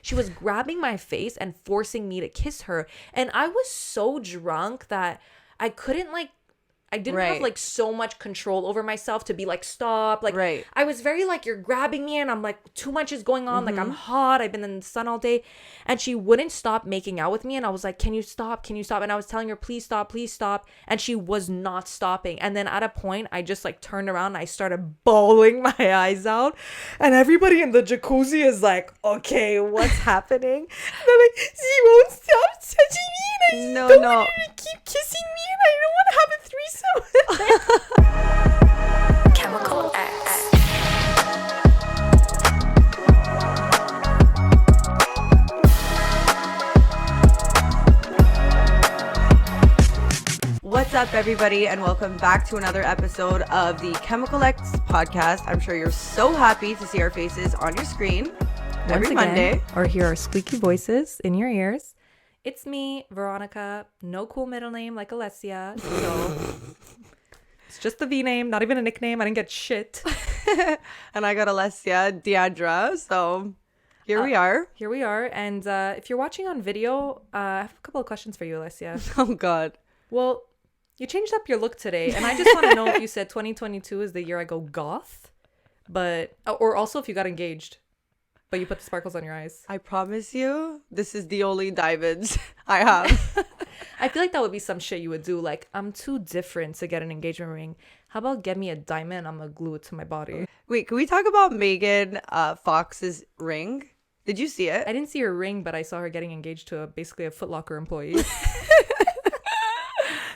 she was grabbing my face and forcing me to kiss her. And I was so drunk that I couldn't like, I didn't have like so much control over myself to be like, stop. Like, I was very like, you're grabbing me and I'm like, too much is going on. Like, I'm hot. I've been in the sun all day. And she wouldn't stop making out with me. And I was like, can you stop? Can you stop? And I was telling her, please stop, please stop. And she was not stopping. And then at a point, I just like turned around and I started bawling my eyes out. And everybody in the jacuzzi is like, okay, what's happening? And they're like, she won't stop touching me. And I don't want her to keep kissing me. And I don't want to have a threesome. Chemical X. What's up, everybody, and welcome back to another episode of the Chemical X podcast. I'm sure you're so happy to see our faces on your screen every Monday, or hear our squeaky voices in your ears. It's me, Veronica. No cool middle name like Alessia. So it's just the V name, not even a nickname. I didn't get shit. And I got Alessia Deandra. So here we are. Here we are. And if you're watching on video, I have a couple of questions for you, Alessia. Oh, God. Well, you changed up your look today. And I just want to know if you said 2022 is the year I go goth. But, or also if you got engaged. But you put the sparkles on your eyes. I promise you, this is the only diamonds I have. I feel like that would be some shit you would do. Like, I'm too different to get an engagement ring. How about get me a diamond? I'm going to glue it to my body. Wait, can we talk about Megan Fox's ring? Did you see it? I didn't see her ring, but I saw her getting engaged to basically a Foot Locker employee.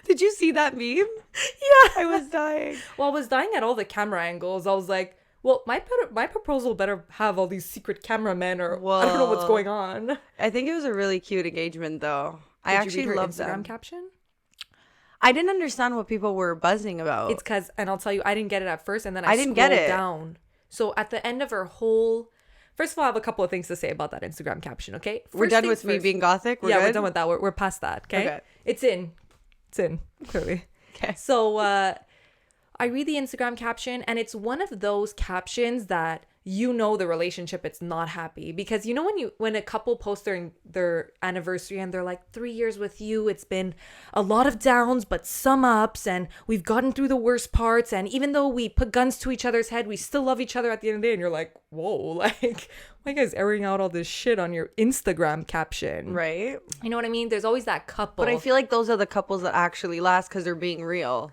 Did you see that meme? Yeah. I was dying. Well, I was dying at all the camera angles. I was like, well, my proposal better have all these secret cameramen or I don't know what's going on. I think it was a really cute engagement, though. I actually love Instagram caption. I didn't understand what people were buzzing about. It's because, and I'll tell you, I didn't get it at first, and then I didn't get it down. So at the end of her whole, first of all, I have a couple of things to say about that Instagram caption. Okay, we're done with me being gothic. We're done with that. We're past that. Okay, it's in clearly. Okay, so. I read the Instagram caption and it's one of those captions that you know the relationship it's not happy, because you know when a couple posts their anniversary and they're like 3 years with you, it's been a lot of downs but some ups and we've gotten through the worst parts, and even though we put guns to each other's head, we still love each other at the end of the day. And you're like, whoa, like, why are you guys airing out all this shit on your Instagram caption? Right, you know what I mean? There's always that couple, but I feel like those are the couples that actually last because they're being real.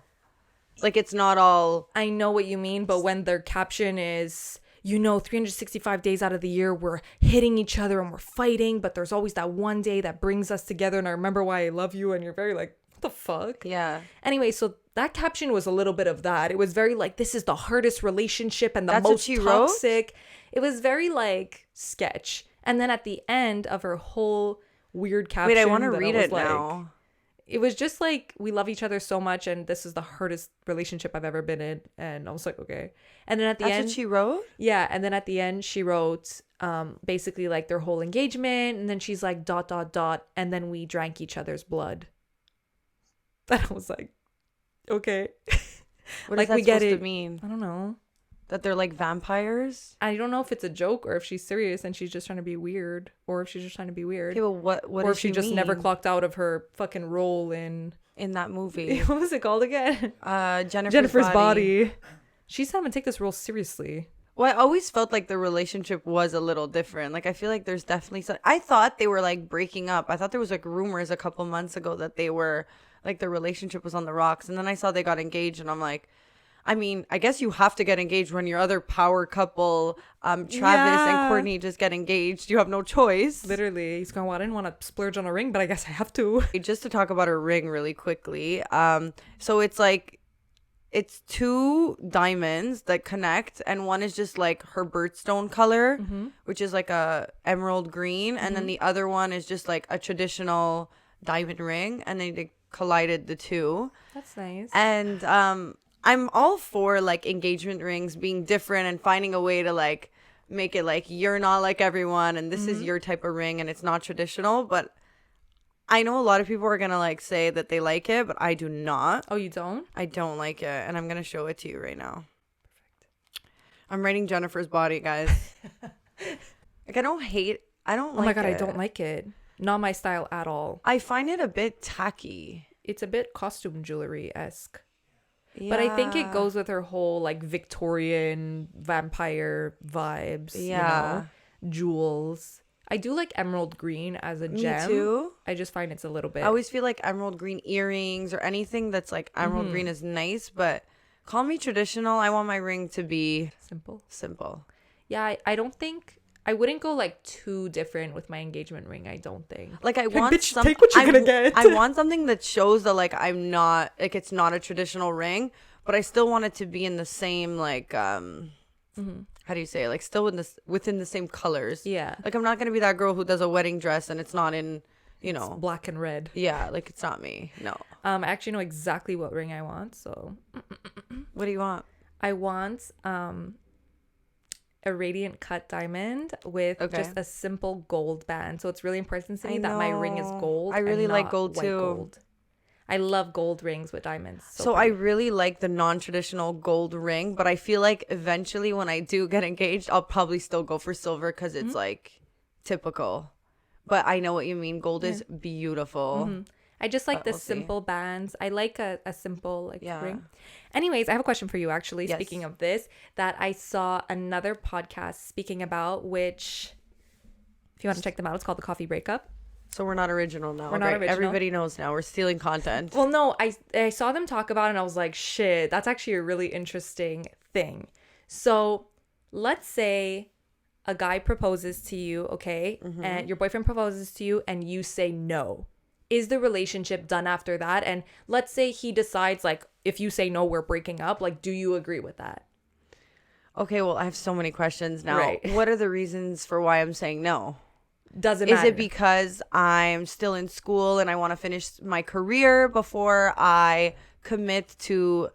Like, it's not all... I know what you mean, but when their caption is, 365 days out of the year, we're hitting each other and we're fighting, but there's always that one day that brings us together, and I remember why I love you, and you're very like, what the fuck? Yeah. Anyway, so that caption was a little bit of that. It was very like, this is the hardest relationship and the most toxic. It was very like sketch. And then at the end of her whole weird caption... Wait, I want to read it now. It was just like, we love each other so much and this is the hardest relationship I've ever been in. And I was like, okay. And then at the end... That's what she wrote? Yeah. And then at the end, she wrote basically like their whole engagement. And then she's like, ... And then we drank each other's blood. And I was like, okay. What like, is that we get supposed it. to mean? I don't know. That they're like vampires? I don't know if it's a joke or if she's serious and she's just trying to be weird, or if she's just trying to be weird. Okay, well, what or if she just never clocked out of her fucking role in that movie. What was it called again? Jennifer's Body. She's having to take this role seriously. Well, I always felt like the relationship was a little different. Like, I feel like there's definitely some... I thought they were like breaking up. I thought there was like rumors a couple months ago that they were like, their relationship was on the rocks, and then I saw they got engaged, and I'm like, I mean, I guess you have to get engaged when your other power couple, Travis and Courtney, just get engaged. You have no choice. Literally. He's going, well, I didn't want to splurge on a ring, but I guess I have to. Just to talk about her ring really quickly. So it's like, it's 2 diamonds that connect, and one is just like her birthstone color, which is like a emerald green, and then the other one is just like a traditional diamond ring, and they collided the two. That's nice. And I'm all for like engagement rings being different and finding a way to like make it like you're not like everyone and this is your type of ring and it's not traditional. But I know a lot of people are gonna like say that they like it, but I do not. Oh, you don't? I don't like it, and I'm gonna show it to you right now. Perfect. I'm writing Jennifer's Body, guys. Like, I don't hate I don't like it. Oh my God, I don't like it. Not my style at all. I find it a bit tacky. It's a bit costume jewelry-esque. Yeah. But I think it goes with her whole like Victorian vampire vibes. Yeah. Jewels. I do like emerald green as a gem. Me too. I just find it's a little bit. I always feel like emerald green earrings or anything that's like emerald green is nice, but call me traditional. I want my ring to be simple. Yeah, I don't think I wouldn't go like too different with my engagement ring. I don't think. Like I want bitch, take what you're gonna get. I want something that shows that like I'm not like it's not a traditional ring, but I still want it to be in the same like how do you say it? Like still within the same colors. Yeah. Like I'm not gonna be that girl who does a wedding dress and it's not in, you know, it's black and red. Yeah, like it's not me. No. I actually know exactly what ring I want. So. What do you want? I want a radiant cut diamond with just a simple gold band. So it's really important to me that my ring is gold. I really like gold too. Gold. I love gold rings with diamonds. So I really like the non-traditional gold ring, but I feel like eventually when I do get engaged, I'll probably still go for silver because it's like typical. But I know what you mean. Gold is beautiful. I just like the simple bands. I like a simple ring. Anyways, I have a question for you actually. Yes. Speaking of this, that I saw another podcast speaking about, which if you want to check them out, it's called The Coffee Breakup. So we're not original now. We're not original. Everybody knows now. We're stealing content. Well, no, I saw them talk about it and I was like, shit, that's actually a really interesting thing. So let's say a guy proposes to you, okay? And your boyfriend proposes to you and you say no. Is the relationship done after that? And let's say he decides, like, if you say no, we're breaking up. Like, do you agree with that? Okay, well, I have so many questions now. Right. What are the reasons for why I'm saying no? Doesn't matter. Is it because I'm still in school and I want to finish my career before I commit to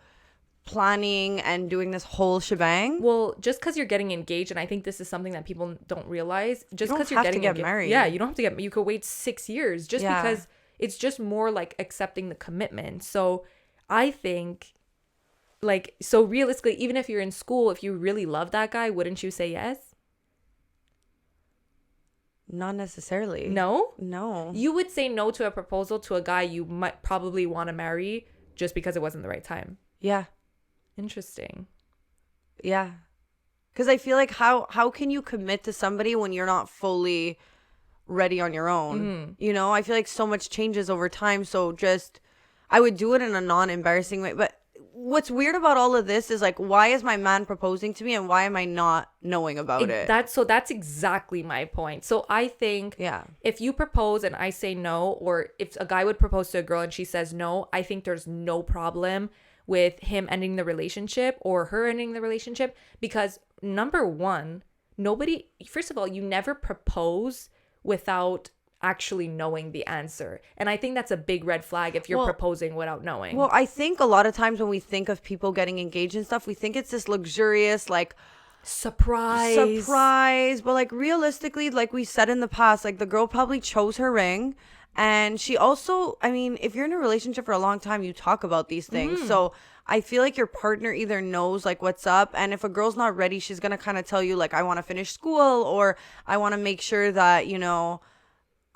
planning and doing this whole shebang? Well, just because you're getting engaged, and I think this is something that people don't realize, just because you're getting married. Yeah, you don't have to get. You could wait 6 years just because it's just more like accepting the commitment. So I think, like, so realistically, even if you're in school, if you really love that guy, wouldn't you say yes? Not necessarily. No. You would say no to a proposal to a guy you might probably want to marry just because it wasn't the right time. Yeah. Interesting. Yeah. Because I feel like how can you commit to somebody when you're not fully ready on your own? You know, I feel like so much changes over time. So just, I would do it in a non-embarrassing way. But what's weird about all of this is like, why is my man proposing to me and why am I not knowing about it? That's exactly my point. So I think if you propose and I say no, or if a guy would propose to a girl and she says no, I think there's no problem with him ending the relationship or her ending the relationship, because number one, first of all, you never propose without actually knowing the answer. And I think that's a big red flag if you're proposing without knowing. Well, I think a lot of times when we think of people getting engaged and stuff, we think it's this luxurious, like, surprise. But like realistically, like we said in the past, like the girl probably chose her ring. And she also, I mean, if you're in a relationship for a long time, you talk about these things. So I feel like your partner either knows like what's up. And if a girl's not ready, she's going to kind of tell you like, I want to finish school, or I want to make sure that, you know,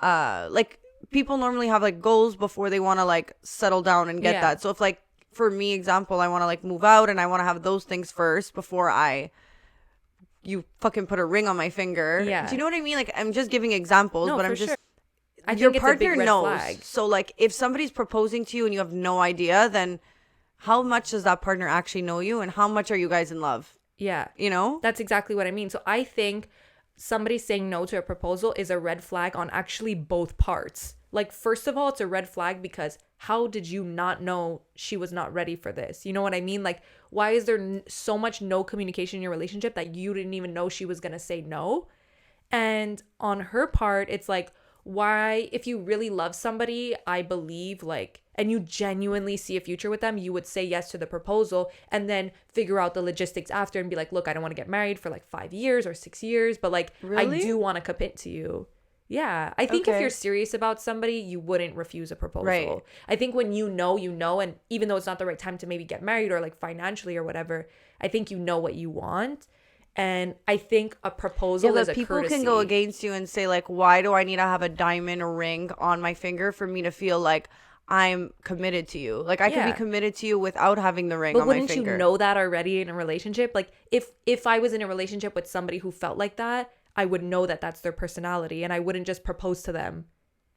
like people normally have like goals before they want to like settle down and get that. So if like, for me, example, I want to like move out and I want to have those things first before you fucking put a ring on my finger. Yeah. Do you know what I mean? Like, I'm just giving examples, but I'm just... Sure. I think your partner knows. Flag. So like if somebody's proposing to you and you have no idea, then how much does that partner actually know you and how much are you guys in love? Yeah. You know? That's exactly what I mean. So I think somebody saying no to a proposal is a red flag on actually both parts. Like, first of all, it's a red flag because how did you not know she was not ready for this? You know what I mean? Like, why is there so much no communication in your relationship that you didn't even know she was going to say no? And on her part, it's like, why, if you really love somebody, I believe, like, and you genuinely see a future with them, you would say yes to the proposal and then figure out the logistics after and be like, look, I don't want to get married for like 5 years or 6 years, but like, really? I do want to commit to you. Yeah. I think if you're serious about somebody, you wouldn't refuse a proposal. Right. I think when you know, and even though it's not the right time to maybe get married or like financially or whatever, I think you know what you want. And I think a proposal is a people courtesy. Can go against you and say, like, why do I need to have a diamond ring on my finger for me to feel like I'm committed to you? Like, I can be committed to you without having the ring on my finger. But wouldn't you know that already in a relationship? Like, if I was in a relationship with somebody who felt like that, I would know that that's their personality, and I wouldn't just propose to them.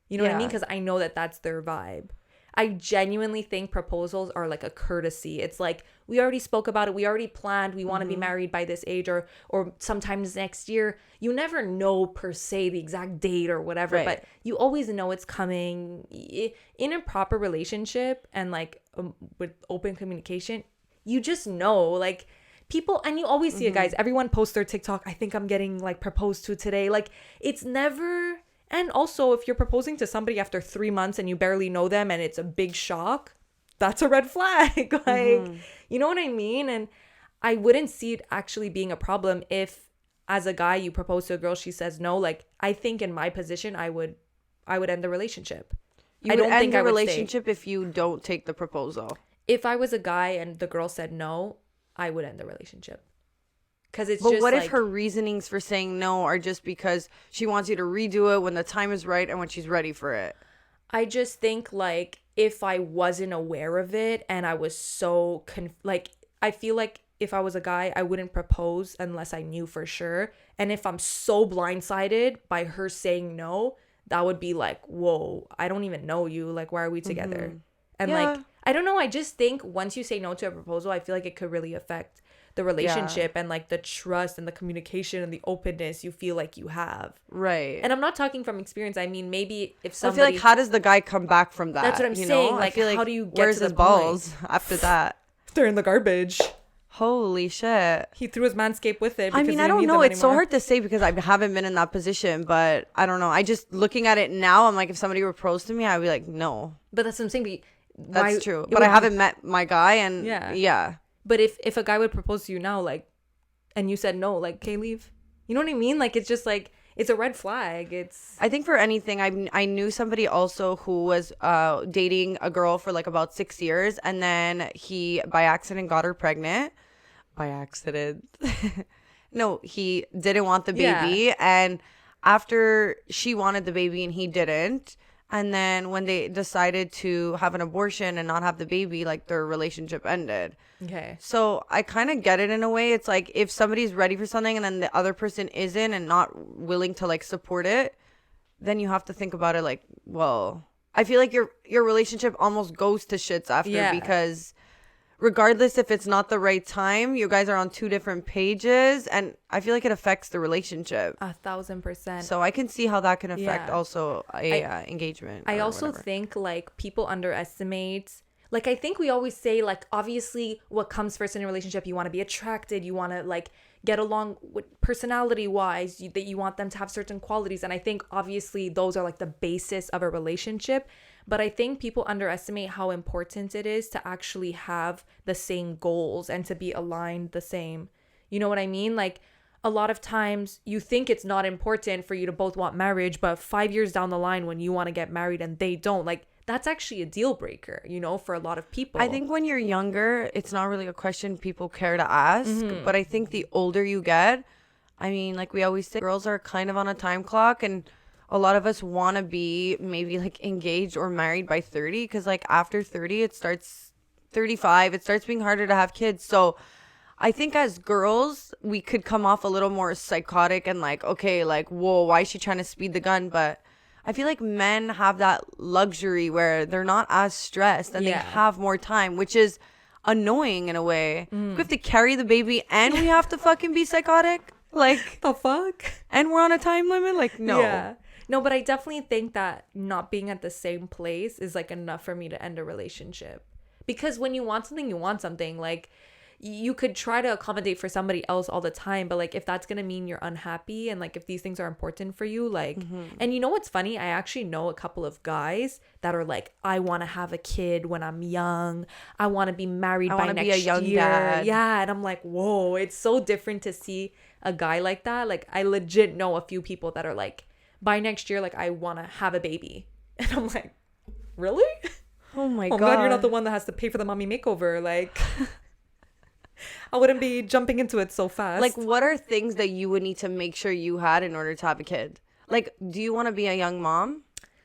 You know what I mean? Because I know that that's their vibe. I genuinely think proposals are like a courtesy. It's like, we already spoke about it. We already planned. We want to be married by this age or sometimes next year. You never know per se the exact date or whatever, but you always know it's coming. In a proper relationship and like with open communication, you just know, like, people, and you always see it, guys. Everyone posts their TikTok, I think I'm getting like proposed to today. Like, it's never... And also, if you're proposing to somebody after 3 months and you barely know them and it's a big shock, that's a red flag. Like, you know what I mean? And I wouldn't see it actually being a problem if, as a guy, you propose to a girl, she says no. Like, I think in my position, I would end the relationship. I don't think I would relationship if you don't take the proposal. If I was a guy and the girl said no, I would end the relationship. But what if her reasonings for saying no are just because she wants you to redo it when the time is right and when she's ready for it? I just think, like, if I wasn't aware of it and I was so I feel like if I was a guy, I wouldn't propose unless I knew for sure. And if I'm so blindsided by her saying no, that would be like, whoa, I don't even know you. Like, why are we together? And like, I don't know. I just think once you say no to a proposal, I feel like it could really affect the relationship and like the trust and the communication and the openness you feel like you have. Right. And I'm not talking from experience. I mean, maybe if somebody... I feel like, how does the guy come back from that? That's what I'm saying. Like, I feel like, how do you get where's to his balls after that? They're in the garbage. Holy shit. He threw his Manscaped with it. I mean, I don't know. It's so hard to say because I haven't been in that position, but I don't know. I just, looking at it now, I'm like, if somebody proposed to me, I'd be like, no. But that's what I'm saying. That's true. But I haven't met my guy, and yeah. But if a guy would propose to you now, like, and you said no, like, okay, leave. You know what I mean? Like, it's just like, it's a red flag. I think for anything, I knew somebody also who was dating a girl for like about 6 years, and then he by accident got her pregnant. By accident. No, he didn't want the baby, and after she wanted the baby and he didn't. And then when they decided to have an abortion and not have the baby, like, their relationship ended. Okay. So I kind of get it in a way. It's like, if somebody's ready for something and then the other person isn't and not willing to like support it, then you have to think about it like, well, I feel like your relationship almost goes to shits after because regardless if it's not the right time, you guys are on two different pages, and I feel like it affects the relationship 1,000%. So I can see how that can affect also engagement. I also think like people underestimate, like, I think we always say, like, obviously what comes first in a relationship, you want to be attracted, you want to like get along with personality wise, that you want them to have certain qualities, and I think obviously those are like the basis of a relationship. But I think people underestimate how important it is to actually have the same goals and to be aligned the same. You know what I mean? Like, a lot of times you think it's not important for you to both want marriage, but 5 years down the line when you want to get married and they don't, like, that's actually a deal breaker, you know, for a lot of people. I think when you're younger, it's not really a question people care to ask. But I think the older you get, I mean, like we always say, girls are kind of on a time clock, and a lot of us want to be maybe like engaged or married by 30, because like after 30, 35, it starts being harder to have kids. So I think as girls, we could come off a little more psychotic and like, okay, like, whoa, why is she trying to speed the gun? But I feel like men have that luxury where they're not as stressed and they have more time, which is annoying in a way. We have to carry the baby and we have to fucking be psychotic. Like, the fuck? And we're on a time limit? Like, no. Yeah. No, but I definitely think that not being at the same place is like enough for me to end a relationship. Because when you want something, you want something. Like, you could try to accommodate for somebody else all the time, but like if that's gonna mean you're unhappy and like if these things are important for you, like and you know what's funny? I actually know a couple of guys that are like, I want to have a kid when I'm young. I want to be married by next year. I want to be a young dad. Yeah, and I'm like, whoa, it's so different to see a guy like that. Like, I legit know a few people that are like, by next year, like, I want to have a baby, and I'm like, really? Oh my God, you're not the one that has to pay for the mommy makeover, like. I wouldn't be jumping into it so fast. Like, what are things that you would need to make sure you had in order to have a kid? Like, do you want to be a young mom?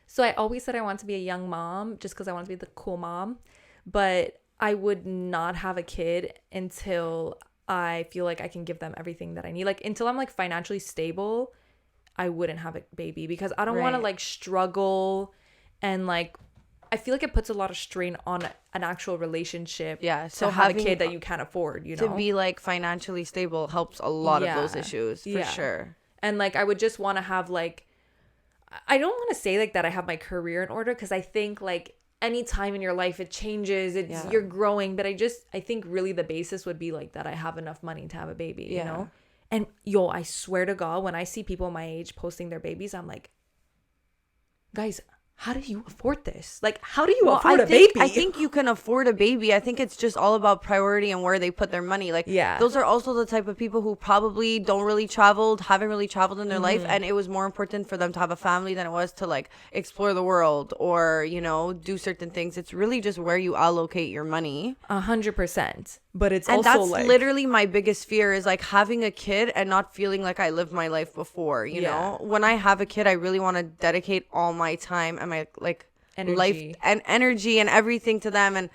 So I always said I want to be a young mom just because I want to be the cool mom. But I would not have a kid until I feel like I can give them everything that I need. Like, until I'm like financially stable, I wouldn't have a baby because I don't want to like struggle and like I feel like it puts a lot of strain on an actual relationship. Yeah. So have a kid that you can't afford, you know? To be like financially stable helps a lot of those issues for sure. And like I would just want to have like, I don't want to say like that I have my career in order because I think like any time in your life it changes, you're growing, but I think really the basis would be like that I have enough money to have a baby, you know? And yo, I swear to God, when I see people my age posting their babies, I'm like, guys, how do you afford this? Like, how do you afford a baby? I think you can afford a baby. I think it's just all about priority and where they put their money. Like, those are also the type of people who probably haven't really traveled in their life. And it was more important for them to have a family than it was to like explore the world or, you know, do certain things. It's really just where you allocate your money. 100%. But it's and also that's like, literally my biggest fear is like having a kid and not feeling like I lived my life before, you know? When I have a kid, I really want to dedicate all my time and my like life and energy and everything to them. And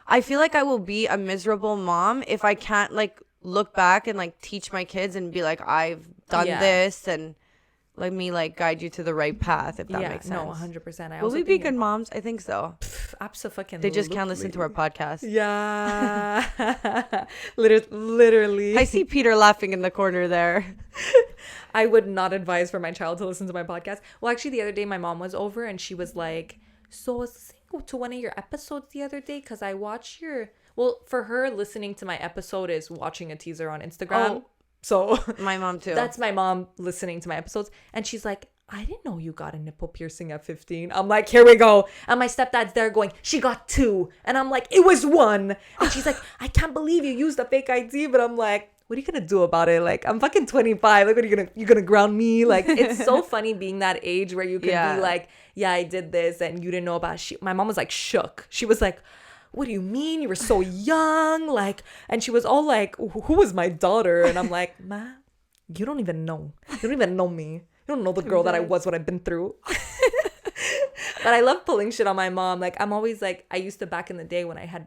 I feel like I will be a miserable mom if I can't like look back and like teach my kids and be like, I've done this and let me like guide you to the right path, if that makes sense. No, 100%. Will we be good moms? I think so. Absolutely. They just can't listen to our podcast. Yeah. Literally. I see Peter laughing in the corner there. I would not advise for my child to listen to my podcast. Well, actually, the other day my mom was over and she was like, so I was listening to one of your episodes the other day because I watched your... Well, for her, listening to my episode is watching a teaser on Instagram. Oh. So my mom too. That's my mom listening to my episodes. And she's like, I didn't know you got a nipple piercing at 15. I'm like, here we go. And my stepdad's there going, she got 2. And I'm like, it was 1. And she's like, I can't believe you used a fake ID. But I'm like, what are you going to do about it? Like, I'm fucking 25. Like, what are you gonna ground me? Like, it's so funny being that age where you can be like, yeah, I did this. And you didn't know about it. My mom was like shook. She was like, what do you mean? You were so young. Like, and she was all like, who was my daughter? And I'm like, ma, you don't even know. You don't even know me. You don't know the girl that I was, what I've been through. But I love pulling shit on my mom. Like, I'm always like, I used to back in the day when I had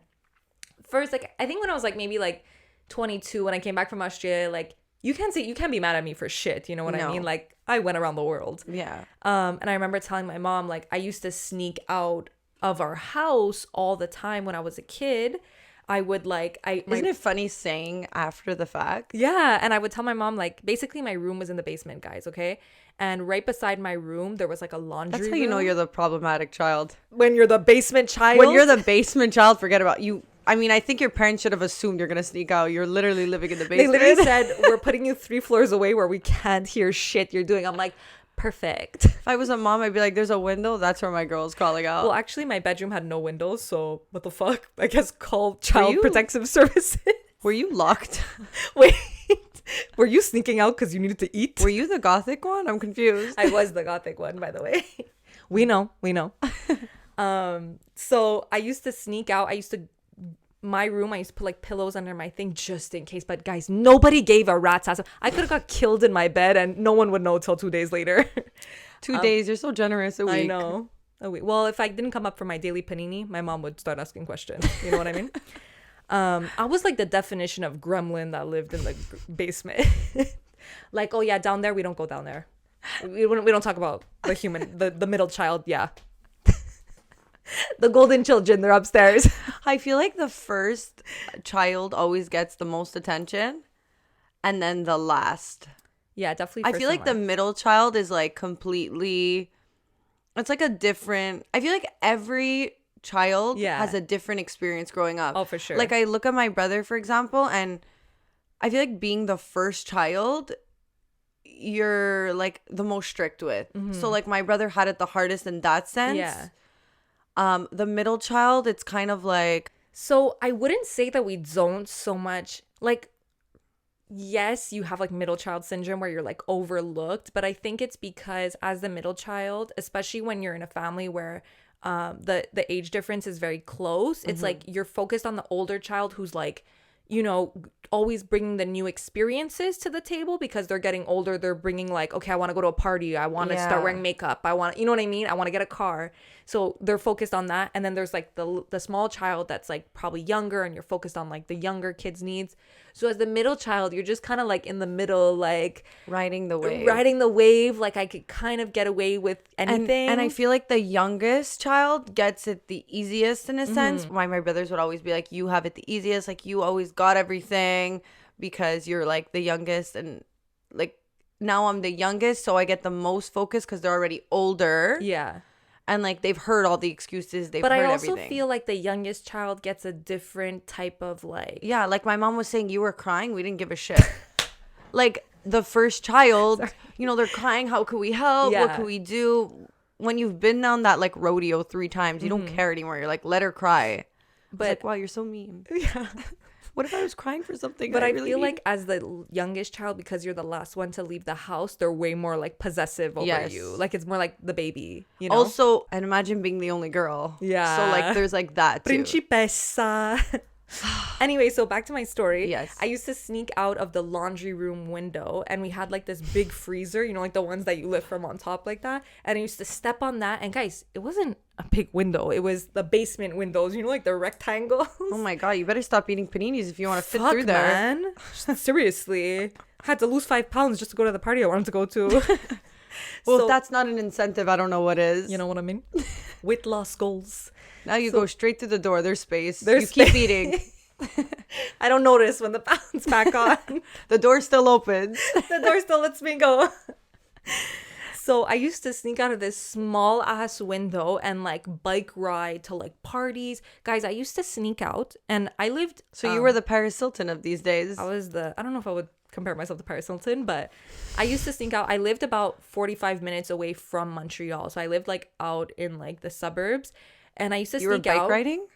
first, like, I think when I was like maybe like 22, when I came back from Australia, like, you can't be mad at me for shit. You know what I mean? Like, I went around the world. Yeah. And I remember telling my mom, like, I used to sneak out of our house all the time when I was a kid. I would like Isn't it funny saying after the fact? Yeah. And I would tell my mom, like, basically my room was in the basement, guys, okay? And right beside my room there was like a laundry room. That's how you know you're the problematic child. When you're the basement child. When you're the basement child, forget about you. I mean, I think your parents should have assumed you're gonna sneak out. You're literally living in the basement. They literally said, we're putting you 3 floors away where we can't hear shit you're doing. I'm like, perfect. If I was a mom, I'd be like, there's a window. That's where my girl's calling out. Well, actually, my bedroom had no windows. So what the fuck? I guess call Child Protective Services. Were you locked? Wait. Were you sneaking out because you needed to eat? Were you the gothic one? I'm confused. I was the gothic one, by the way. We know. So I used to sneak out. My room, I used to put like pillows under my thing just in case. But guys, nobody gave a rat's ass. I could have got killed in my bed and no one would know till 2 days later. 2 days? You're so generous. A week. I know. A week. Well, if I didn't come up for my daily panini, my mom would start asking questions. You know what I mean? I was like the definition of gremlin that lived in the basement. Like, oh yeah, down there, we don't go down there. We don't talk about the human, the middle child. Yeah. The golden children, they're upstairs. I feel like the first child always gets the most attention and then the last. Yeah, definitely. I feel like the middle child is like completely, it's like a different, I feel like every child has a different experience growing up. Oh, for sure. Like I look at my brother, for example, and I feel like being the first child, you're like the most strict with. Mm-hmm. So like my brother had it the hardest in that sense. Yeah. The middle child, it's kind of like... So I wouldn't say that we don't so much... Like, yes, you have like middle child syndrome where you're like overlooked. But I think it's because as the middle child, especially when you're in a family where the age difference is very close, it's like you're focused on the older child who's like, you know, always bringing the new experiences to the table because they're getting older. They're bringing like, okay, I want to go to a party. I want to start wearing makeup. I want, you know what I mean? I want to get a car. So they're focused on that. And then there's like the small child that's like probably younger and you're focused on like the younger kids' needs. So as the middle child, you're just kind of like in the middle, like riding the wave. Like I could kind of get away with anything. And I feel like the youngest child gets it the easiest in a sense. My brothers would always be like, you have it the easiest. Like you always got everything because you're like the youngest. And like now I'm the youngest. So I get the most focus because they're already older. Yeah. And like they've heard all the excuses. But I also feel like the youngest child gets a different type of like. Yeah, like my mom was saying, you were crying. We didn't give a shit. Like the first child, you know, they're crying. How could we help? What could we do? When you've been down that like rodeo 3 times, you don't care anymore. You're like, let her cry. But like, wow, you're so mean. Yeah. What if I was crying for something? But I really feel like as the youngest child, because you're the last one to leave the house, they're way more like possessive over you. Like it's more like the baby, you know? Also, and imagine being the only girl. Yeah. So like there's like that too. Principessa. Anyway, so back to my story. Yes. I used to sneak out of the laundry room window and we had like this big freezer, you know, like the ones that you lift from on top like that. And I used to step on that. And guys, it wasn't a big window. It was the basement windows, you know, like the rectangles. Oh my God, you better stop eating paninis if you want to fit through there. Man. Seriously. I had to lose 5 pounds just to go to the party I wanted to go to. Well, if that's not an incentive, I don't know what is. You know what I mean? Weight loss goals. Now you go straight through the door. There's space. Keep eating. I don't notice when the pound's back on. The door still opens. The door still lets me go. So I used to sneak out of this small ass window and like bike ride to like parties. Guys, I used to sneak out and I lived. So you were the Paris Hilton of these days. I don't know if I would compare myself to Paris Hilton, but I used to sneak out. I lived about 45 minutes away from Montreal. So I lived like out in like the suburbs. And I used to sneak out. You were bike riding?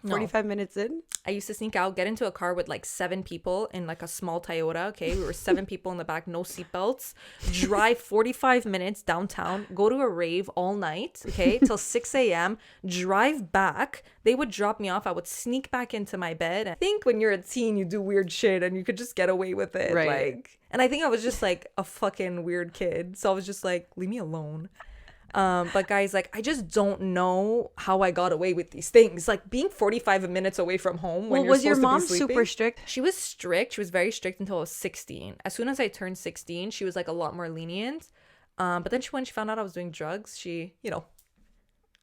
No. 45 minutes in? I used to sneak out, get into a car with like 7 people in like a small Toyota. Okay. We were 7 people in the back, no seatbelts. Drive 45 minutes downtown, go to a rave all night. Okay. Till 6 a.m. Drive back. They would drop me off. I would sneak back into my bed. I think when you're a teen, you do weird shit and you could just get away with it. Right. Like, and I think I was just like a fucking weird kid. So I was just like, leave me alone. But guys, like, I just don't know how I got away with these things. Like being 45 minutes away from home when you're supposed to be sleeping. Was your mom super strict? She was strict. She was very strict until I was 16. As soon as I turned 16, she was like a lot more lenient. But then when she found out I was doing drugs, she, you know,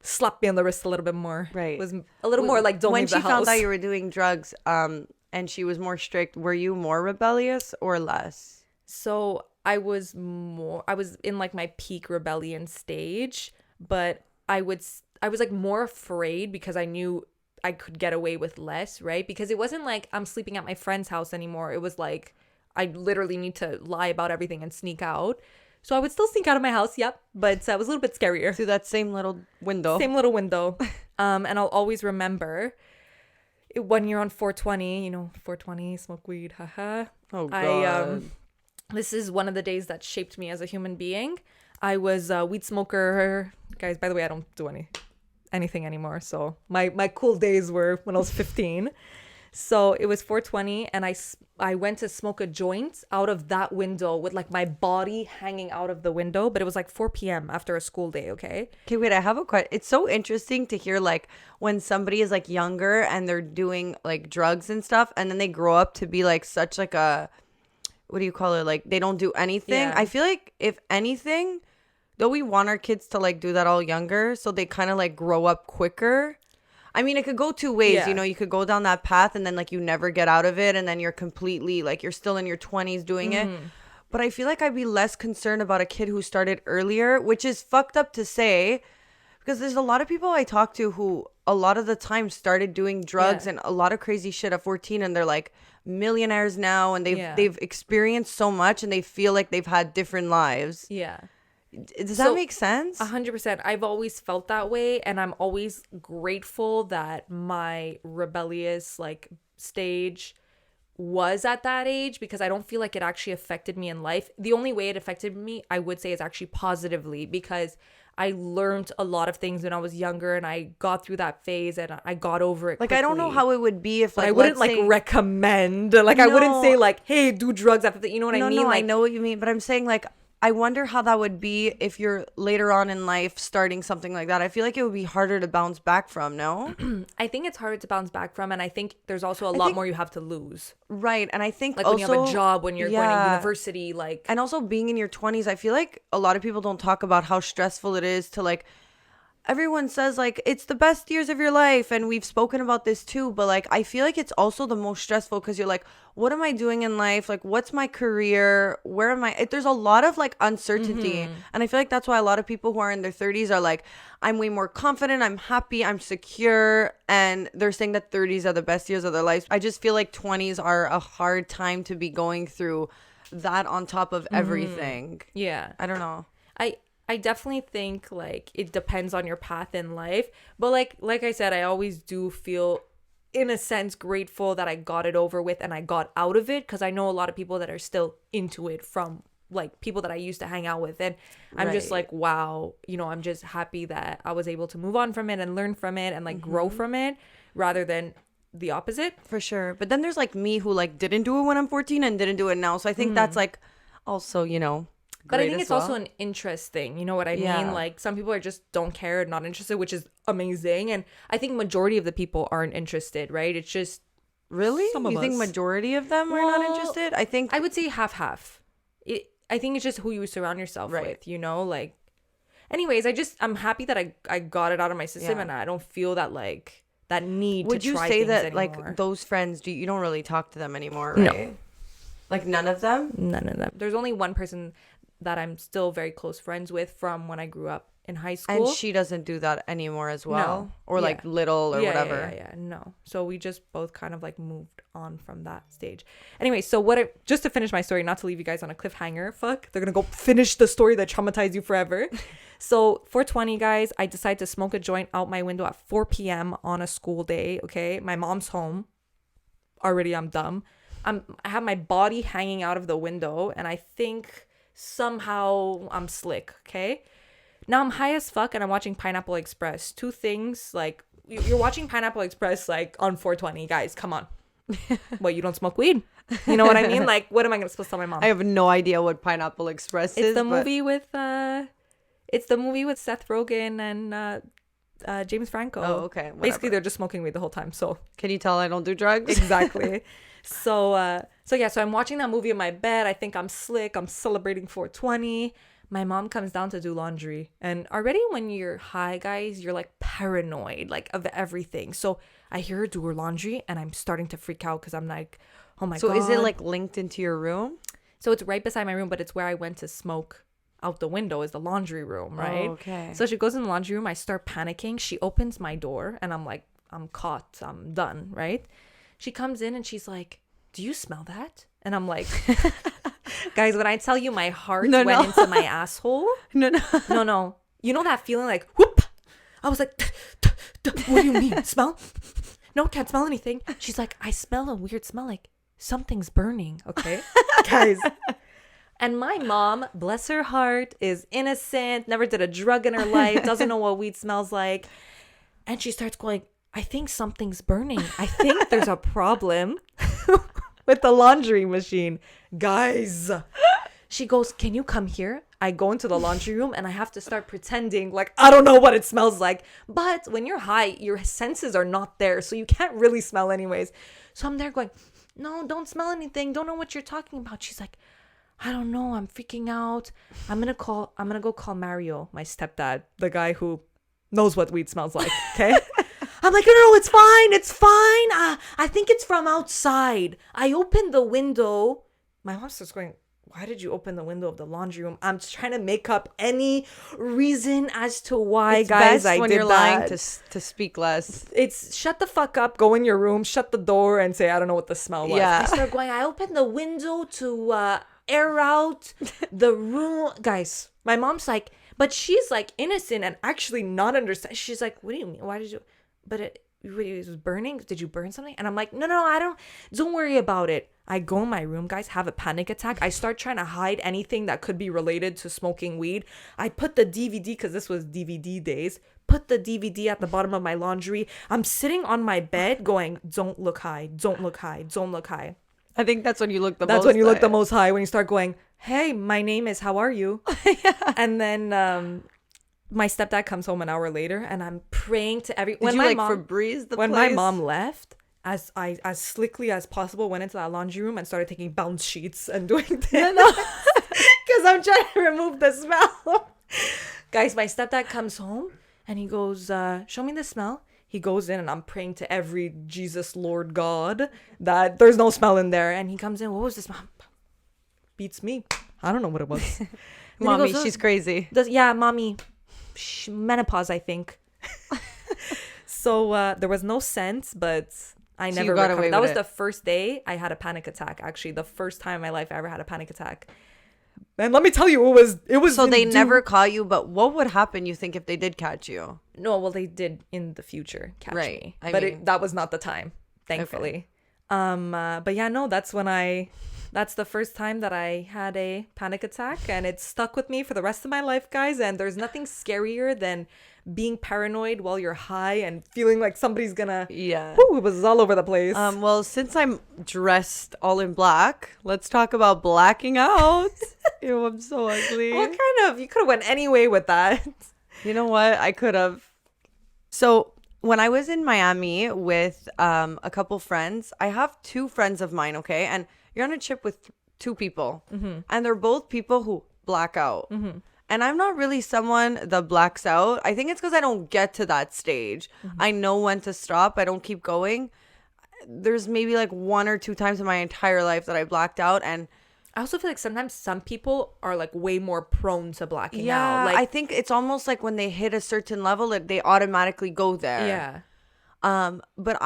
slapped me on the wrist a little bit more. Right. Was a little more like, don't leave the house. When she found out you were doing drugs, and she was more strict, were you more rebellious or less? So I was in like my peak rebellion stage, but I was like more afraid because I knew I could get away with less, right? Because it wasn't like I'm sleeping at my friend's house anymore. It was like I literally need to lie about everything and sneak out. So I would still sneak out of my house, yep, but it was a little bit scarier. Through that same little window. And I'll always remember when you're on 420, you know, 420, smoke weed, haha. Oh God. This is one of the days that shaped me as a human being. I was a weed smoker. Guys, by the way, I don't do anything anymore. So my cool days were when I was 15. So it was 420 and I went to smoke a joint out of that window with like my body hanging out of the window. But it was like 4 p.m. after a school day, okay? Okay, wait, I have a question. It's so interesting to hear like when somebody is like younger and they're doing like drugs and stuff and then they grow up to be like such like a... what do you call it? Like they don't do anything. Yeah. I feel like if anything, though we want our kids to like do that all younger, so they kind of like grow up quicker. I mean, it could go 2 ways. Yeah. You know, you could go down that path and then like you never get out of it. And then you're completely like you're still in your 20s doing it. But I feel like I'd be less concerned about a kid who started earlier, which is fucked up to say because there's a lot of people I talk to who a lot of the time started doing drugs and a lot of crazy shit at 14 and they're like millionaires now and they've experienced so much and they feel like they've had different lives. Yeah. Does that make sense? 100%. I've always felt that way and I'm always grateful that my rebellious like stage was at that age because I don't feel like it actually affected me in life. The only way it affected me, I would say, is actually positively because I learned a lot of things when I was younger, and I got through that phase, and I got over it quickly. I don't know how it would be if, like, I wouldn't, like, recommend. Like, I wouldn't say, like, hey, do drugs after that. You know what I mean? No, like, I know what you mean. But I'm saying, like, I wonder how that would be if you're later on in life starting something like that. I feel like it would be harder to bounce back from, no? I think it's harder to bounce back from, and I think there's also a lot more you have to lose. Right. And I think like also, when you have a job, when you're going to university, like. And also being in your 20s, I feel like a lot of people don't talk about how stressful it is to, like, everyone says, like, it's the best years of your life, and we've spoken about this too, but, like, I feel like it's also the most stressful because you're like, what am I doing in life? Like, what's my career? Where am I? There's a lot of, like, uncertainty. And I feel like that's why a lot of people who are in their 30s are like, I'm way more confident, I'm happy, I'm secure, and they're saying that 30s are the best years of their lives. I just feel like 20s are a hard time to be going through that on top of everything. Yeah. I don't know. I definitely think, like, it depends on your path in life. But like I said, I always do feel, in a sense, grateful that I got it over with and I got out of it, because I know a lot of people that are still into it, from, like, people that I used to hang out with. And I'm just like, wow, you know, I'm just happy that I was able to move on from it and learn from it and, like, grow from it, rather than the opposite. For sure. But then there's, like, me who, like, didn't do it when I'm 14 and didn't do it now. So I think that's, like, also, you know, but I think it's also an interest thing. You know what I mean? Like, some people are just don't care, not interested, which is amazing. And I think majority of the people aren't interested, right? It's just really. You think majority of them are not interested? I think I would say half. I think it's just who you surround yourself with. You know, like. Anyways, I'm happy that I got it out of my system, and I don't feel that, like, that need. Would to you try say that anymore. Like those friends? You don't really talk to them anymore, right? No. Like none of them. None of them. There's only one person that I'm still very close friends with from when I grew up in high school. And she doesn't do that anymore as well? No. Or like little or whatever? Yeah, no. So we just both kind of, like, moved on from that stage. Anyway, so just to finish my story, not to leave you guys on a cliffhanger, they're gonna go finish the story that traumatized you forever. So 420, guys, I decided to smoke a joint out my window at 4 p.m. on a school day, okay? My mom's home. Already I'm dumb. I have my body hanging out of the window, and I think somehow I'm slick, okay? Now I'm high as fuck, and I'm watching Pineapple Express. Two things, like, you're watching Pineapple Express, like, on 420, guys, come on. What, you don't smoke weed? You know what I mean? Like, what am I supposed to tell my mom? I have no idea what Pineapple Express is. It's the movie with Seth Rogen and James Franco. Oh, okay. Whatever. Basically, they're just smoking weed the whole time, so. Can you tell I don't do drugs? Exactly. So I'm watching that movie in my bed. I think I'm slick. I'm celebrating 420. My mom comes down to do laundry. And already when you're high, guys, you're, like, paranoid, like, of everything. So I hear her do her laundry, and I'm starting to freak out because I'm like, oh my God. So is it, like, linked into your room? So it's right beside my room, but it's where I went to smoke out the window is the laundry room, right? Oh, okay. So she goes in the laundry room. I start panicking. She opens my door, and I'm like, I'm caught. I'm done, right? She comes in and she's like, do you smell that? And I'm like, guys, when I tell you my heart went into my asshole. No. You know that feeling, like, whoop. I was like, what do you mean? Smell? No, can't smell anything. She's like, I smell a weird smell, like something's burning. Okay, guys. And my mom, bless her heart, is innocent, never did a drug in her life, doesn't know what weed smells like. And she starts going, I think something's burning. I think there's a problem with the laundry machine. Guys, she goes, can you come here? I go into the laundry room and I have to start pretending like I don't know what it smells like. But when you're high, your senses are not there. So you can't really smell anyways. So I'm there going, no, don't smell anything. Don't know what you're talking about. She's like, I don't know. I'm freaking out. I'm going to go call Mario, my stepdad, the guy who knows what weed smells like. Okay. I'm like, no, it's fine. It's fine. I think it's from outside. I opened the window. My mom starts going, why did you open the window of the laundry room? I'm just trying to make up any reason as to why, it's guys, best I when did you're that. lying to speak less. It's shut the fuck up, go in your room, shut the door, and say, I don't know what the smell was. Yeah. I start going, I opened the window to air out the room. Guys, my mom's like, but she's like innocent and actually not understand. She's like, what do you mean? Why did you? But it was burning. Did you burn something? And I'm like, no, I don't worry about it. I go in my room, guys, have a panic attack. I start trying to hide anything that could be related to smoking weed. I put the DVD, because this was DVD days, put the DVD at the bottom of my laundry. I'm sitting on my bed going, don't look high, don't look high, don't look high. I think that's when you look the most That's when you look the most high, when you start going, hey, my name is, how are you? Yeah. And then my stepdad comes home an hour later, and I'm praying to everyone. Did you Febreze the when place? My mom left, as slickly as possible, went into that laundry room and started taking bounce sheets and doing this. Because I'm trying to remove the smell. Guys, my stepdad comes home and he goes, show me the smell. He goes in and I'm praying to every Jesus Lord God that there's no smell in there. And he comes in, what was the smell? Beats me. I don't know what it was. Mommy, she's crazy. Yeah, mommy. Menopause, I think. So there was no sense, but I never recovered. That was the first day I had a panic attack. Actually, the first time in my life I ever had a panic attack. And let me tell you, it was. So they never caught you, but what would happen, you think, if they did catch you? No, well, they did in the future catch me, that was not the time, thankfully. Okay. But yeah, no, that's the first time that I had a panic attack, and it stuck with me for the rest of my life, guys. And there's nothing scarier than being paranoid while you're high and feeling like somebody's gonna, it was all over the place. Well, since I'm dressed all in black, let's talk about blacking out. Ew, I'm so ugly. You could have went any way with that. You know what? I could have. So when I was in Miami with a couple friends, I have 2 friends of mine, okay? And you're on a trip with 2 people, and they're both people who black out. Mm-hmm. And I'm not really someone that blacks out. I think it's because I don't get to that stage. Mm-hmm. I know when to stop. I don't keep going. There's maybe like 1 or 2 times in my entire life that I blacked out. And I also feel like sometimes some people are like way more prone to blacking out. Like, I think it's almost like when they hit a certain level, that they automatically go there. Yeah. But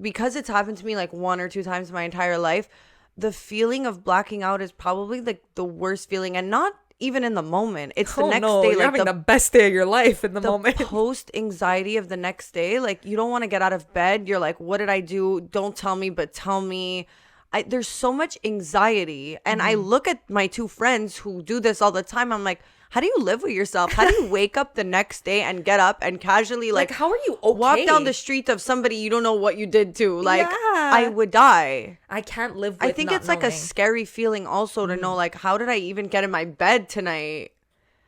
because it's happened to me like 1 or 2 times in my entire life, the feeling of blacking out is probably like the worst feeling, and not even in the moment. It's the next day. You're having the best day of your life in the moment. Post anxiety of the next day. Like, you don't want to get out of bed. You're like, what did I do? Don't tell me, but tell me. There's so much anxiety. And I look at my 2 friends who do this all the time. I'm like, how do you live with yourself? How do you wake up the next day and get up and casually like how are you okay? Walk down the street of somebody you don't know what you did to? Like, I would die. I can't live with I think it's like a scary feeling also to know, like, how did I even get in my bed tonight?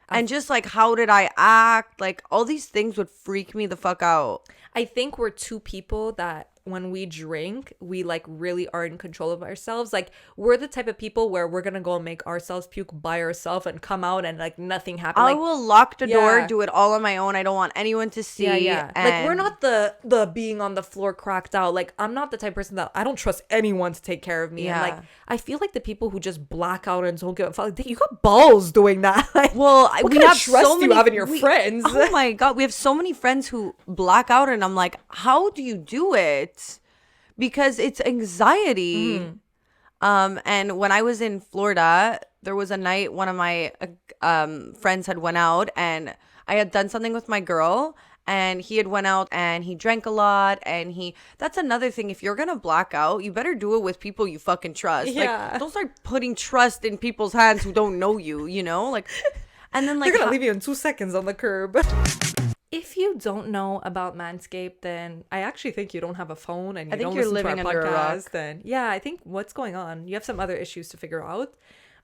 And just like, how did I act? Like, all these things would freak me the fuck out. I think we're 2 people that when we drink, we like really are in control of ourselves. Like, we're the type of people where we're gonna go and make ourselves puke by ourselves and come out and like nothing happened. I will lock the door, do it all on my own. I don't want anyone to see. Yeah. Like, we're not the being on the floor cracked out. Like, I'm not the type of person that I don't trust anyone to take care of me. Yeah. And like, I feel like the people who just black out and don't give a fuck, you got balls doing that. Like, well, what kind of trust do you have in your friends? Oh my God, we have so many friends who black out, and I'm like, how do you do it? Because it's anxiety. And when I was in Florida, there was a night one of my friends had went out, and I had done something with my girl, and he had went out and he drank a lot, and that's another thing. If you're gonna black out, you better do it with people you fucking trust. Yeah. Like, don't start putting trust in people's hands who don't know you, you know? Like, and then like, they're gonna leave you in 2 seconds on the curb. If you don't know about Manscaped, then I actually think you don't have a phone and you don't listen to our podcast. Then yeah, I think what's going on? You have some other issues to figure out.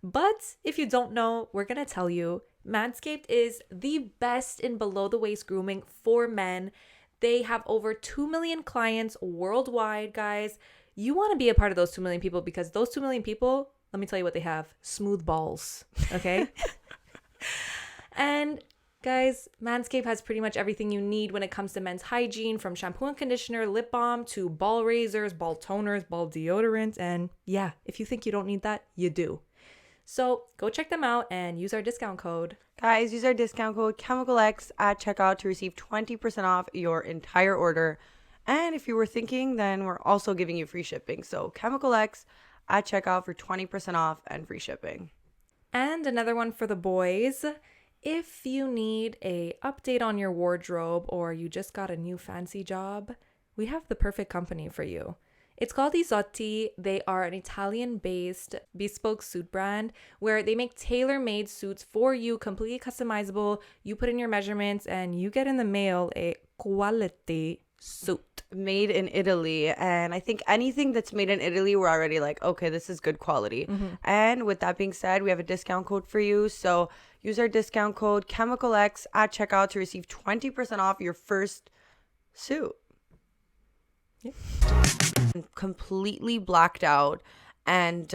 But if you don't know, we're gonna tell you. Manscaped is the best in below the waist grooming for men. They have over 2 million clients worldwide, guys. You want to be a part of those 2 million people, because those 2 million people, let me tell you what they have: smooth balls. Okay. And guys, Manscaped has pretty much everything you need when it comes to men's hygiene, from shampoo and conditioner, lip balm, to ball razors, ball toners, ball deodorant. And yeah, if you think you don't need that, you do. So go check them out and use our discount code. Guys, use our discount code ChemicalX at checkout to receive 20% off your entire order. And if you were thinking, then we're also giving you free shipping. So ChemicalX at checkout for 20% off and free shipping. And another one for the boys. If you need a update on your wardrobe, or you just got a new fancy job, we have the perfect company for you. It's called Isotti. They are an Italian-based bespoke suit brand where they make tailor-made suits for you, completely customizable. You put in your measurements and you get in the mail a quality suit. Made in Italy. And I think anything that's made in Italy, we're already like, okay, this is good quality. And with that being said, we have a discount code for you. So use our discount code ChemicalX at checkout to receive 20% off your first suit. Yeah. Completely blacked out, and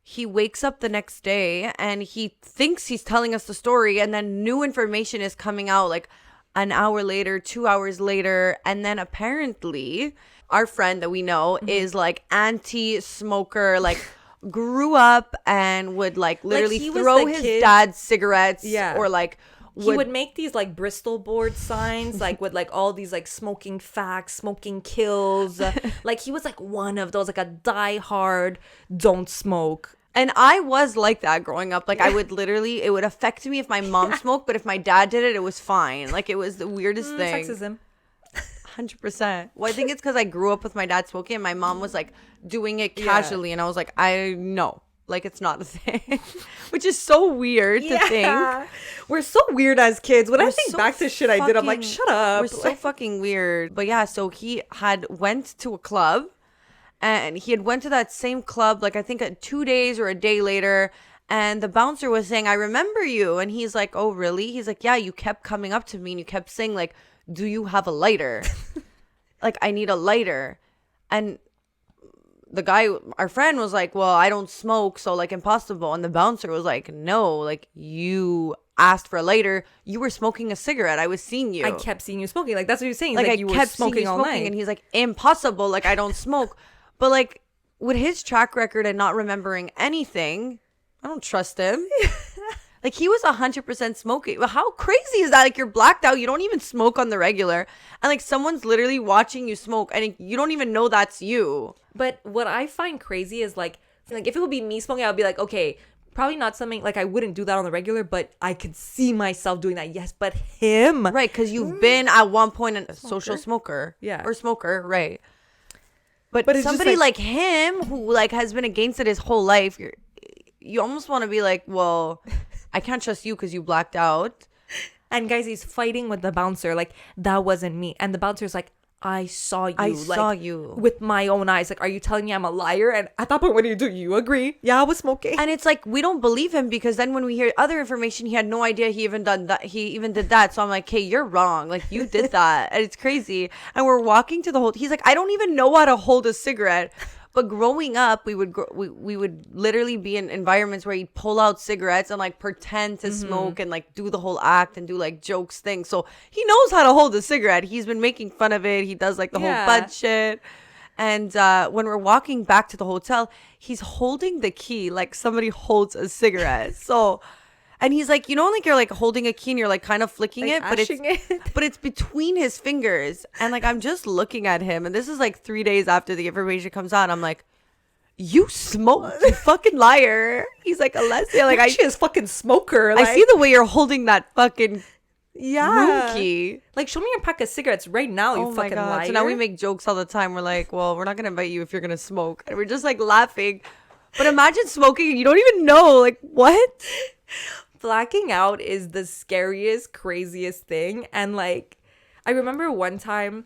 he wakes up the next day and he thinks he's telling us the story, and then new information is coming out like an hour later, 2 hours later, and then apparently our friend that we know is like anti-smoker, like grew up and would like literally throw his dad's cigarettes, or like he would make these like Bristol board signs like with like all these like smoking facts, smoking kills. Like he was like one of those, like a diehard don't smoke. And I was like that growing up. Like I would literally, it would affect me if my mom smoked, but if my dad did it, it was fine. Like it was the weirdest thing. Sexism. 100%. Well, I think it's because I grew up with my dad smoking and my mom was like doing it casually. And I was like, I know. Like it's not a thing. Which is so weird to think. We're so weird as kids. When I think back to shit I did, I'm like, shut up. We're so fucking weird. But yeah, so he had went to a club. And he had went to that same club, like I think 2 days or a day later. And the bouncer was saying, I remember you. And he's like, oh, really? He's like, yeah, you kept coming up to me and you kept saying like, do you have a lighter? Like, I need a lighter. And the guy, our friend was like, well, I don't smoke. So like impossible. And the bouncer was like, no, like you asked for a lighter. You were smoking a cigarette. I was seeing you. I kept seeing you smoking. Like that's what he was saying. Like I you kept were smoking all night. And he's like, impossible. Like I don't smoke. But like with his track record and not remembering anything, I don't trust him. Like he was 100% smoking. How crazy is that? Like you're blacked out. You don't even smoke on the regular. And like someone's literally watching you smoke and you don't even know that's you. But what I find crazy is like if it would be me smoking, I would be like, okay, probably not something like I wouldn't do that on the regular, but I could see myself doing that. Yes, but him. Right. Because you've been at one point a social smoker. Yeah. Or smoker. Right. But somebody like him who like has been against it his whole life, you almost want to be like, well, I can't trust you because you blacked out. And guys, he's fighting with the bouncer. Like, that wasn't me. And the bouncer's like, I saw you. I saw you. With my own eyes. Like, are you telling me I'm a liar? And at that point, what do? You agree? Yeah, I was smoking. And it's like, we don't believe him because then when we hear other information, he had no idea he even did that. So I'm like, hey, you're wrong. Like, you did that. And it's crazy. And we're walking to the he's like, I don't even know how to hold a cigarette. But growing up, we would literally be in environments where he'd pull out cigarettes and like pretend to smoke and like do the whole act and do like jokes things. So he knows how to hold a cigarette. He's been making fun of it. He does like the whole bud shit. And when we're walking back to the hotel, he's holding the key like somebody holds a cigarette. So, and he's like, you know, like you're like holding a key and you're like kind of flicking like it, but it's between his fingers. And like, I'm just looking at him. And this is like 3 days after the information comes out. I'm like, you smoke, you fucking liar. He's like, Alessia, like she is fucking smoker. Like, I see the way you're holding that fucking room key. Like, show me your pack of cigarettes right now, you fucking liar. So now we make jokes all the time. We're like, well, we're not going to invite you if you're going to smoke. And we're just like laughing. But imagine smoking and you don't even know. Like, what? Blacking out is the scariest, craziest thing. And like, I remember one time,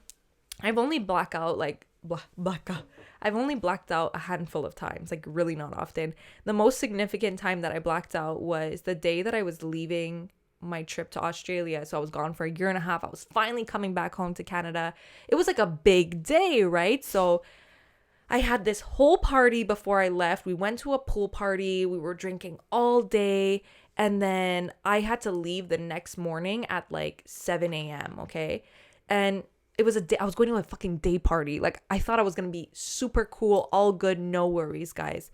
I've only blacked out I've only blacked out a handful of times, like really not often. The most significant time that I blacked out was the day that I was leaving my trip to Australia. So I was gone for a year and a half. I was finally coming back home to Canada. It was like a big day, right? So I had this whole party before I left. We went to a pool party. We were drinking all day. And then I had to leave the next morning at like 7 a.m. Okay. And it was a day. I was going to a fucking day party. Like I thought I was going to be super cool. All good. No worries, guys.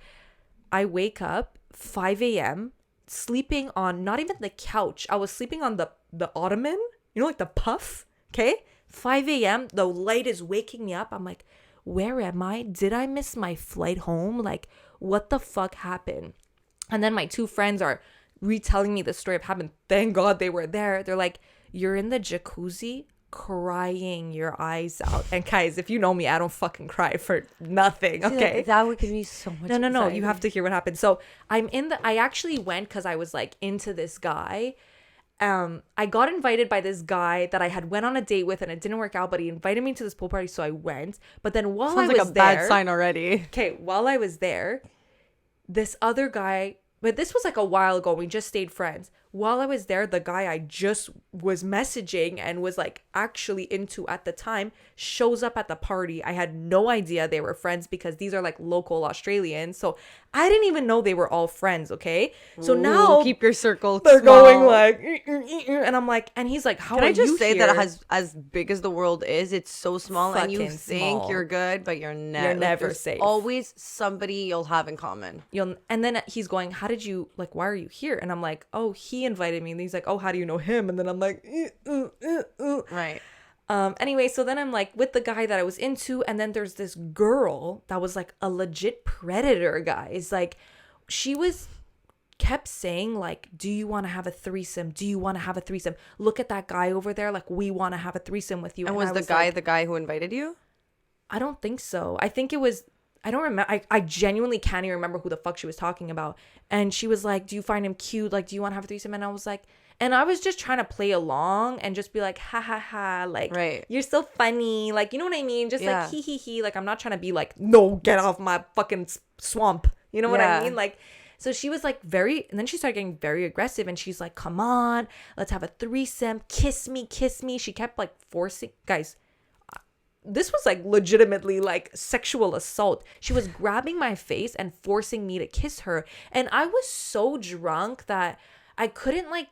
I wake up 5 a.m. sleeping on not even the couch. I was sleeping on the ottoman, you know, like the puff. Okay. 5 a.m. The light is waking me up. I'm like, where am I? Did I miss my flight home? Like, what the fuck happened? And then my two friends are retelling me the story of happened. Thank God they were there. They're like, you're in the jacuzzi crying your eyes out. And guys, if you know me, I don't fucking cry for nothing. Okay. That would give me so much No. anxiety. You have to hear what happened. So I actually went because I was like into this guy. I got invited by this guy that I had went on a date with and it didn't work out, but he invited me to this pool party, so I went. But then while I was there, sounds like a bad sign already. Okay, while I was there, this other guy, but this was like a while ago, we just stayed friends. While I was there, the guy I just was messaging and was like actually into at the time shows up at the party. I had no idea they were friends because these are like local Australians. So I didn't even know they were all friends, okay? So now keep your circle they're small. going like, and I'm like, and he's like, how Can are I just you say here? that as big as the world is, it's so small and you Fucking think small. you're good, but you're You're never there's safe. Always somebody you'll have in common. And then he's going, how did you, like, why are you here? And I'm like, oh, he invited me. And he's like, oh, how do you know him? And then I'm like, Right. Anyway, so then I'm like with the guy that I was into, and then there's this girl that was like a legit predator, guys. Like, she kept saying like, do you want to have a threesome? Do you want to have a threesome? Look at that guy over there. Like, we want to have a threesome with you. And was the guy who invited you? I don't think so. I think it was, I don't remember. I genuinely can't even remember who the fuck she was talking about. And she was like, do you find him cute? Like, do you want to have a threesome? And I was like, and I was just trying to play along and just be like, ha ha ha. Like, right. You're so funny. Like, you know what I mean? Just Yeah. like, hee hee hee. Like, I'm not trying to be like, no, get off my fucking swamp. You know what I mean? Like, so she was like and then she started getting very aggressive and she's like, come on, let's have a threesome. Kiss me, kiss me. She kept like forcing, guys, this was like legitimately like sexual assault. She was grabbing my face and forcing me to kiss her. And I was so drunk that I couldn't like,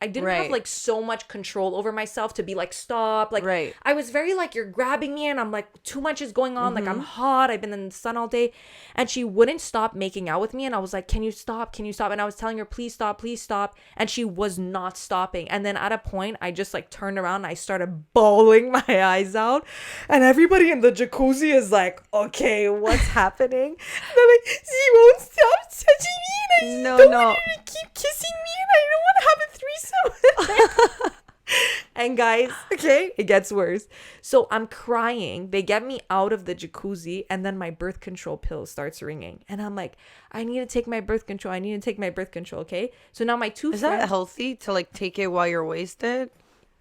I didn't have like so much control over myself to be like, stop. Like, I was very like, you're grabbing me and I'm like, too much is going on. Like, I'm hot. I've been in the sun all day. And she wouldn't stop making out with me. And I was like, can you stop? Can you stop? And I was telling her, please stop, please stop. And she was not stopping. And then at a point, I just like turned around and I started bawling my eyes out. And everybody in the jacuzzi is like, okay, what's happening? And they're like, she won't stop touching me. And I just don't want her to keep kissing me. And I don't want to have a threesome. And guys, okay, it gets worse. So I'm crying. They get me out of the jacuzzi and then my birth control pill starts ringing. And I'm like, I need to take my birth control. I need to take my birth control, okay? So now my two friends... Is that healthy to like take it while you're wasted?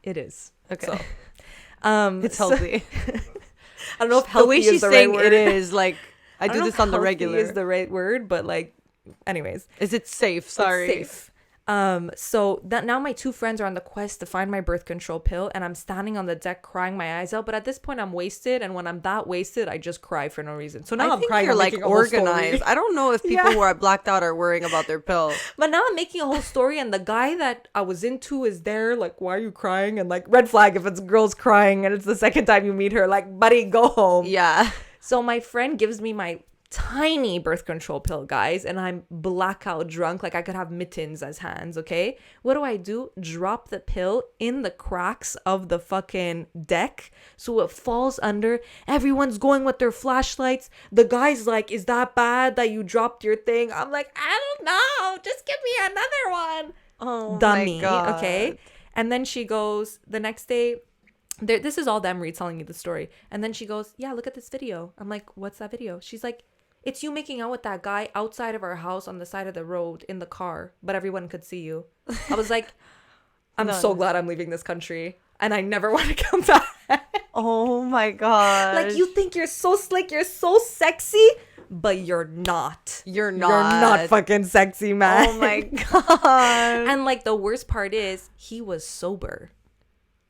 It is. Okay. So, it's healthy. I don't know if healthy is the right word. It is like, I do this on the regular. Is the right word, but like, anyways. Is it safe? Sorry. It's safe. So that now my two friends are on the quest to find my birth control pill and I'm standing on the deck crying my eyes out, but at this point I'm wasted, and when I'm that wasted I just cry for no reason. So now I'm crying. You're like organized. I don't know if people who are blacked out are worrying about their pill. But now I'm making a whole story and the guy that I was into is there like, why are you crying? And like, red flag if it's girls crying and it's the second time you meet her, like, buddy, go home. Yeah. So my friend gives me my tiny birth control pill, guys, and I'm blackout drunk, like I could have mittens as hands. Okay, what do? Drop the pill in the cracks of the fucking deck so it falls under. Everyone's going with their flashlights. The guy's like, is that bad that you dropped your thing? I'm like, I don't know, just give me another one. Oh, dummy. my God. Okay, and then she goes the next day. This is all them retelling me the story. And then she goes, yeah, look at this video. I'm like, what's that video? She's like, it's you making out with that guy outside of our house on the side of the road in the car, but everyone could see you. I was like, I'm so glad I'm leaving this country and I never want to come back. Oh my God. Like, you think you're so slick, you're so sexy, but you're not. You're not. You're not fucking sexy, man. Oh my God. And like the worst part is he was sober.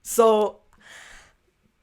So...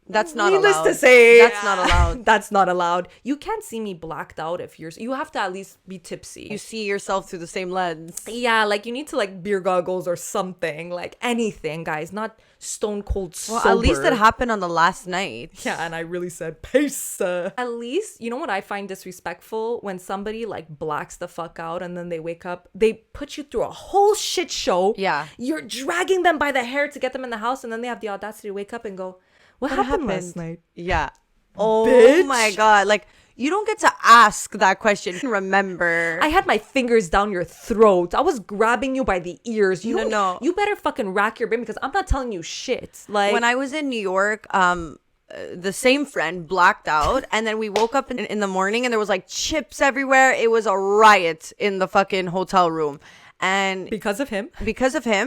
That's not Needless allowed. to say, that's not allowed. That's not allowed. You can't see me blacked out if you have to at least be tipsy. You see yourself through the same lens. Yeah, like you need to like beer goggles or something, like anything, guys, not stone cold sober. Well, at least it happened on the last night. Yeah, and I really said peace. At least, you know what I find disrespectful? When somebody like blacks the fuck out and then they wake up, they put you through a whole shit show. Yeah. You're dragging them by the hair to get them in the house, and then they have the audacity to wake up and go, What happened last night? Yeah. Oh Bitch. my God. Like, You don't get to ask that question. Remember. I had my fingers down your throat. I was grabbing you by the ears. No. You better fucking rack your brain because I'm not telling you shit. Like when I was in New York, the same friend blacked out, and then we woke up in the morning and there was like chips everywhere. It was a riot in the fucking hotel room. And because of him,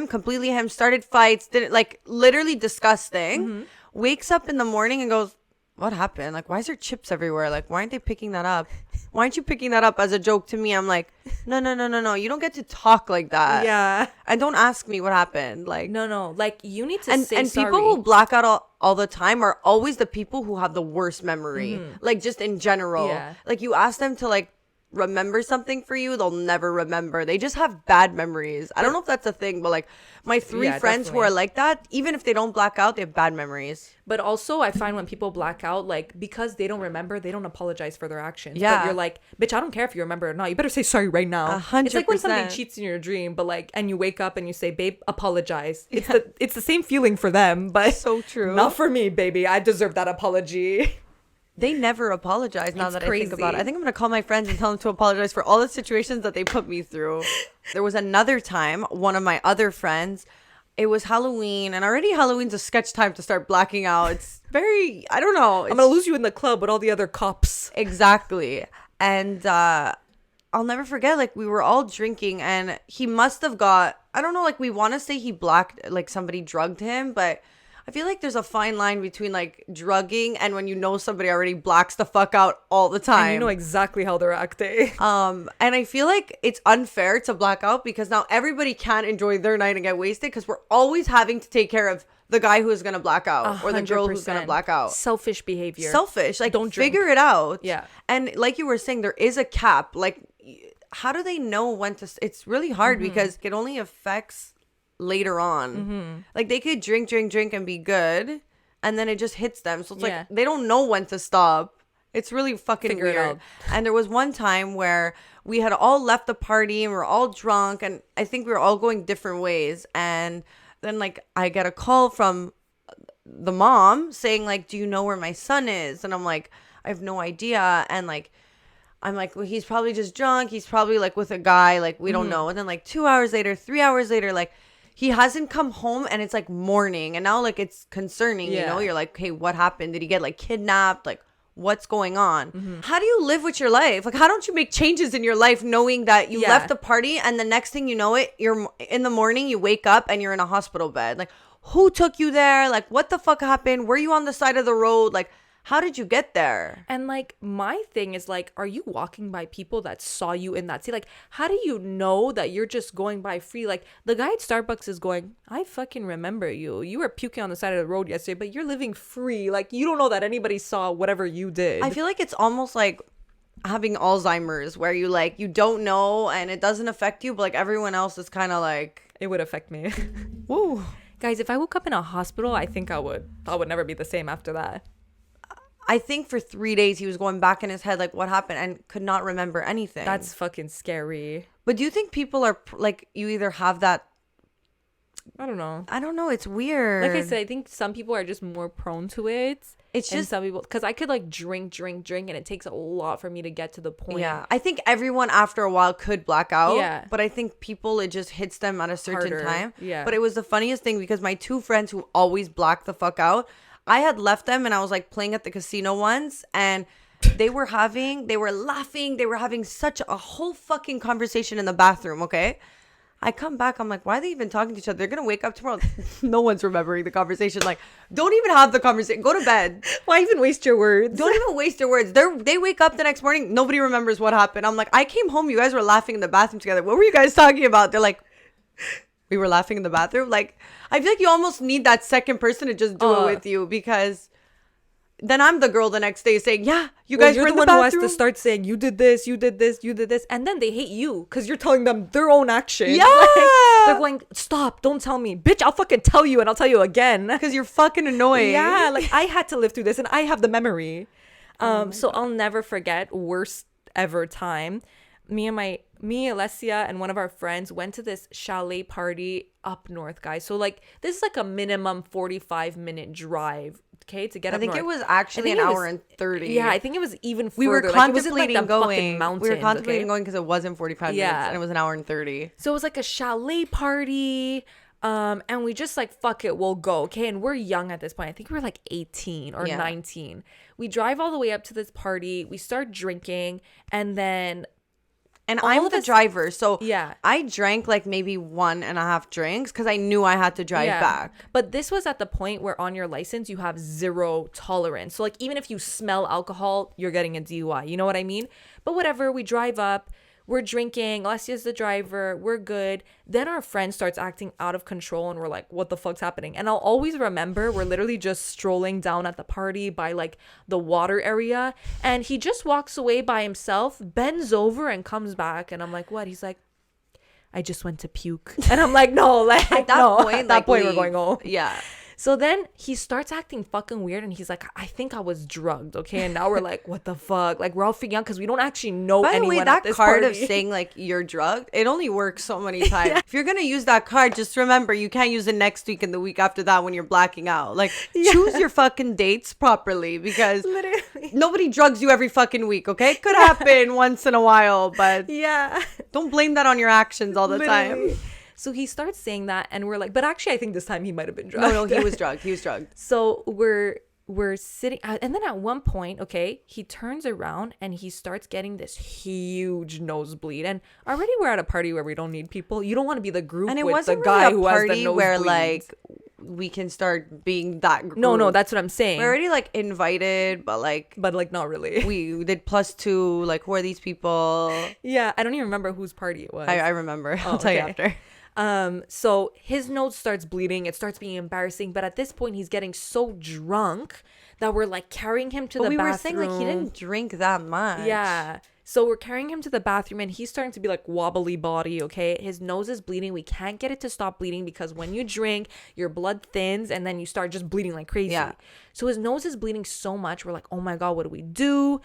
completely him, started fights, did it like literally disgusting. Mm-hmm. Wakes up in the morning and goes, what happened? Like, why is there chips everywhere? Like, why aren't they picking that up? Why aren't you picking that up as a joke to me? I'm like, no. You don't get to talk like that. Yeah. And don't ask me what happened. Like, no. Like, you need to say and sorry. people who black out all the time are always the people who have the worst memory. Mm-hmm. Like, just in general. Yeah. Like, you ask them to, like, remember something for you, they'll never remember. They just have bad memories. I don't know if that's a thing, but like my three friends who are like that, even if they don't black out, they have bad memories. But also I find when people black out, like because they don't remember, they don't apologize for their actions. Yeah. But you're like, bitch, I don't care if you remember or not. You better say sorry right now. 100%. It's like when somebody cheats in your dream, but like, and you wake up and you say, babe, apologize. It's the same feeling for them, but so true. Not for me, baby. I deserve that apology. They never apologize now It's that crazy. I think about it. I think I'm going to call my friends and tell them to apologize for all the situations that they put me through. There was another time, one of my other friends, it was Halloween, and already Halloween's a sketch time to start blacking out. It's very, I don't know. I'm going to lose you in the club with all the other cops. Exactly. And I'll never forget, like, we were all drinking, and he must have got, I don't know, like, we want to say he blacked, like, somebody drugged him, but I feel like there's a fine line between like drugging and when you know somebody already blacks the fuck out all the time. And you know exactly how they're acting. And I feel like it's unfair to black out because now everybody can enjoy their night and get wasted because we're always having to take care of the guy who's gonna black out or the girl who's gonna black out. Selfish behavior. Like, don't figure drink. it out. Yeah. And like you were saying, there is a cap. Like, how do they know when to? It's really hard because it only affects later on. Like, they could drink and be good, and then it just hits them. So it's like they don't know when to stop. It's really fucking weird. And there was one time where we had all left the party and we were all drunk, and I think we were all going different ways. And then like I get a call from the mom saying like, do you know where my son is? And I'm like, I have no idea. And like I'm like, well, he's probably just drunk. He's probably like with a guy. Like, we don't know. And then like 2 hours later, 3 hours later, like he hasn't come home, and it's like morning. And now like it's concerning, you know, you're like, hey, what happened? Did he get like kidnapped? Like, what's going on? How do you live with your life? Like, how don't you make changes in your life knowing that you left the party and the next thing you know it, you're in the morning, you wake up and you're in a hospital bed? Like, who took you there? Like, what the fuck happened? Were you on the side of the road? Like, how did you get there? And like my thing is like, are you walking by people that saw you in that scene? Like, how do you know that you're just going by free? Like, the guy at Starbucks is going, I fucking remember you. You were puking on the side of the road yesterday, but you're living free. Like, you don't know that anybody saw whatever you did. I feel like it's almost like having Alzheimer's, where you like, you don't know and it doesn't affect you, but like everyone else is kind of like, it would affect me. woo. Guys, if I woke up in a hospital, I think I would never be the same after that. I think for 3 days he was going back in his head like, what happened, and could not remember anything. That's fucking scary. But do you think people are like, you either have that? I don't know. It's weird. Like I said, I think some people are just more prone to it. It's just some people, because I could like drink, and it takes a lot for me to get to the point. Yeah, I think everyone after a while could black out. Yeah. But I think people, it just hits them at a certain time. Yeah. But it was the funniest thing because my two friends who always black the fuck out, I had left them and I was like playing at the casino once, and they were laughing, they were having such a whole fucking conversation in the bathroom, okay? I come back, I'm like, why are they even talking to each other? They're gonna wake up tomorrow. No one's remembering the conversation. Like, don't even have the conversation. Go to bed. Why even waste your words? Don't even waste your words. They wake up the next morning, nobody remembers what happened. I'm like, I came home, you guys were laughing in the bathroom together. What were you guys talking about? They're like, we were laughing in the bathroom. Like, I feel like you almost need that second person to just do it with you, because then I'm the girl the next day saying, yeah, you guys were in the one bathroom. who has to start saying, you did this, and then they hate you because you're telling them their own action. Yeah. Like, they're going, stop, don't tell me. Bitch, I'll fucking tell you, and I'll tell you again. Because you're fucking annoying. Yeah, like I had to live through this and I have the memory. So I'll never forget, worst ever time. Me and me, Alessia, and one of our friends went to this chalet party up north, guys. So like this is like a minimum 45-minute drive, okay, to get up north. I think it was actually an hour and 30. Yeah, I think it was even further. We were contemplating going. We were contemplating going because it wasn't 45 minutes and it was an hour and 30. So it was like a chalet party. And we just like, fuck it, we'll go. Okay. And we're young at this point. I think we were like 18 or 19. We drive all the way up to this party. We start drinking. And then. And I'm the driver. So I drank like maybe 1.5 drinks because I knew I had to drive back. But this was at the point where on your license, you have 0 tolerance. So like even if you smell alcohol, you're getting a DUI. You know what I mean? But whatever, we drive up. We're drinking. Alessia's the driver. We're good. Then our friend starts acting out of control and we're like, what the fuck's happening? And I'll always remember we're literally just strolling down at the party by like the water area. And he just walks away by himself, bends over and comes back. And I'm like, what? He's like, I just went to puke. And I'm like, no, like, at that point we're going home. Yeah. So then he starts acting fucking weird and he's like, I think I was drugged, okay? And now we're like, what the fuck? Like, we're all freaking out because we don't actually know anyone at this party. By the way, that card of saying, like, you're drugged, it only works so many times. Yeah. If you're going to use that card, just remember, you can't use it next week and the week after that when you're blacking out. Like, choose your fucking dates properly because nobody drugs you every fucking week, okay? It could happen once in a while, but don't blame that on your actions all the time. So he starts saying that and we're like, but actually I think this time he might have been drugged. No, he was drugged. He was drugged. So we're sitting and then at one point, okay, he turns around and he starts getting this huge nosebleed. And already we're at a party where we don't need people. You don't want to be the group and it with wasn't the guy really who has the nosebleed. Where like we can start being that group. No, that's what I'm saying. We're already like invited, but like not really. We did +2. Like, who are these people? Yeah, I don't even remember whose party it was. I remember. I'll tell you after. So his nose starts bleeding. It starts being embarrassing. But at this point, he's getting so drunk that we're like carrying him to the bathroom. We were saying like he didn't drink that much. Yeah. So we're carrying him to the bathroom and he's starting to be like wobbly body, okay? His nose is bleeding. We can't get it to stop bleeding because when you drink, your blood thins and then you start just bleeding like crazy. Yeah. So his nose is bleeding so much. We're like, oh my God, what do we do?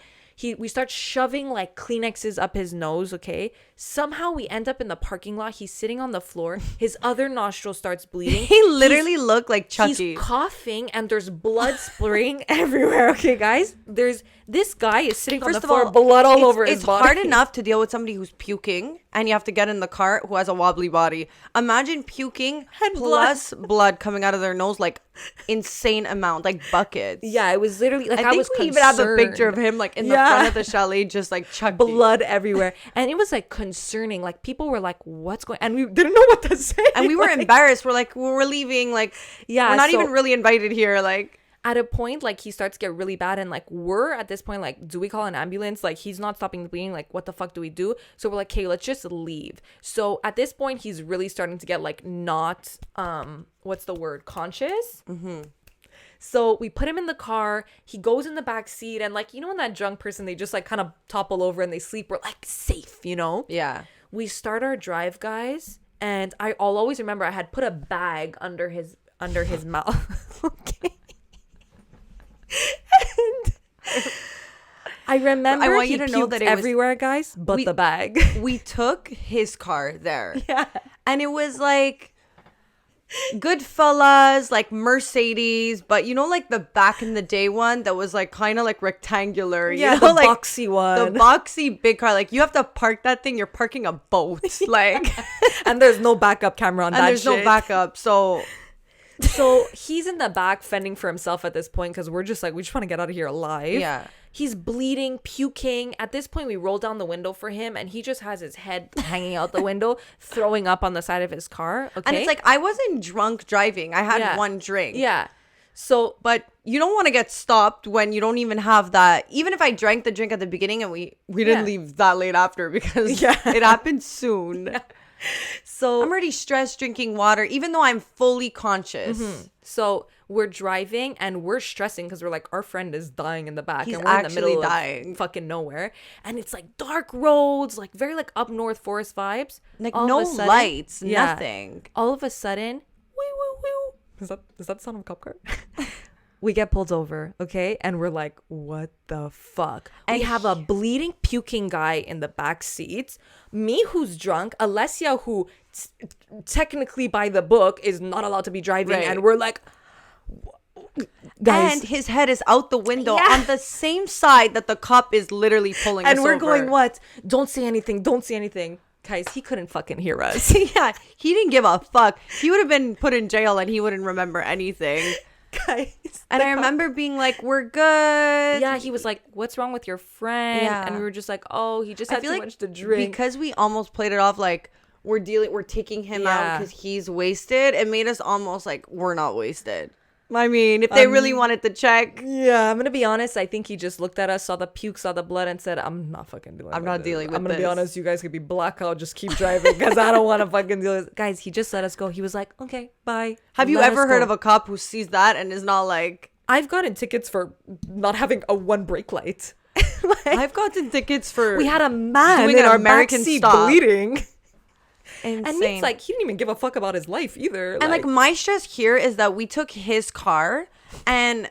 We start shoving like Kleenexes up his nose, okay? Somehow we end up in the parking lot. He's sitting on the floor. His other nostril starts bleeding. He literally looked like Chucky. He's coughing and there's blood spraying everywhere, okay, guys? This guy is sitting on the floor, blood all over his body. It's hard enough to deal with somebody who's puking and you have to get in the car who has a wobbly body. Imagine puking and plus blood coming out of their nose, like insane amount, like buckets. Yeah, it was literally like I was concerned. Even have a picture of him like in the front of the chalet, just like Chucky. Blood everywhere. And it was like concerning. Like people were like, what's going on? And we didn't know what to say. And we were embarrassed. We're like, we're leaving. Like, we're not even really invited here. Like, at a point, like, he starts to get really bad. And, like, we're at this point, like, do we call an ambulance? Like, he's not stopping the bleeding. Like, what the fuck do we do? So we're like, okay, let's just leave. So at this point, he's really starting to get, like, not, what's the word? Conscious? Mm-hmm. So we put him in the car. He goes in the back seat. And, like, you know, when that drunk person, they just, like, kind of topple over and they sleep. We're, like, safe, you know? Yeah. We start our drive, guys. And I'll always remember I had put a bag under his mouth. Okay. And I remember I want you to know that it everywhere, guys, but the bag. We took his car there. Yeah. And it was like Goodfellas, like Mercedes, but you know, like the back in the day one that was like kind of like rectangular. Yeah, you know, the like boxy one. The boxy big car. Like you have to park that thing. You're parking a boat. Like, and there's no backup camera on that shit. And there's no backup. So he's in the back fending for himself at this point because we're just like, we just want to get out of here alive. Yeah. He's bleeding, puking. At this point, we roll down the window for him and he just has his head hanging out the window, throwing up on the side of his car. Okay. And it's like, I wasn't drunk driving. I had one drink. Yeah. So, but you don't want to get stopped when you don't even have that. Even if I drank the drink at the beginning and we didn't leave that late after because it happened soon. Yeah. So I'm already stressed drinking water, even though I'm fully conscious. Mm-hmm. So we're driving and we're stressing because we're like, our friend is dying in the back. He's and we're actually in the middle dying. Of fucking nowhere. And it's like dark roads, like very like up north forest vibes. Like all no sudden, lights, nothing. All of a sudden, is that the sound of a cop car? We get pulled over, okay? And we're like, what the fuck? And we have a bleeding, puking guy in the back seat. Me, who's drunk. Alessia, who technically by the book is not allowed to be driving. Right. And we're like, guys. And his head is out the window on the same side that the cop is literally pulling us over. And we're going, what? Don't say anything. Don't say anything. Guys, he couldn't fucking hear us. Yeah, he didn't give a fuck. He would have been put in jail and he wouldn't remember anything. Guys, and I remember being like, we're good. Yeah, he was like, what's wrong with your friend? Yeah. And we were just like, oh, he just had too much to drink. Because we almost played it off like we're taking him out because he's wasted. It made us almost like we're not wasted. I mean, if they really wanted to check. Yeah, I'm going to be honest. I think he just looked at us, saw the puke, saw the blood, and said, I'm not fucking dealing with this. I'm not dealing with this. I'm going to be honest. You guys could be blackout. Just keep driving because I don't want to fucking deal with it. Guys, he just let us go. He was like, okay, bye. Have you ever heard of a cop who sees that and is not like... I've gotten tickets for not having a one brake light. I've gotten tickets for... We had a man doing an American stop bleeding. Insane. And it's like he didn't even give a fuck about his life either. And like my stress here is that we took his car, and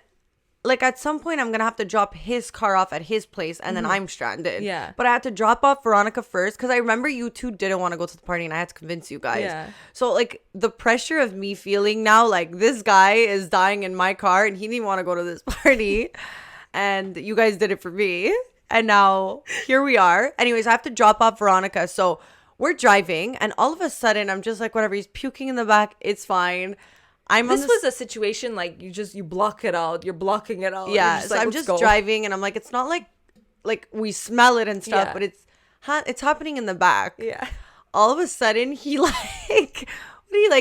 like at some point I'm gonna have to drop his car off at his place, and then I'm stranded. Yeah. But I had to drop off Veronica first because I remember you two didn't want to go to the party, and I had to convince you guys. Yeah. So like the pressure of me feeling now like this guy is dying in my car, and he didn't want to go to this party, and you guys did it for me, and now here we are. Anyways, I have to drop off Veronica, so. We're driving, and all of a sudden, I'm just like, whatever, he's puking in the back. It's fine. This was a situation, like, you block it out. You're blocking it out. Yeah, so I'm just driving, and I'm like, it's not like we smell it and stuff, but it's happening in the back. Yeah. All of a sudden, he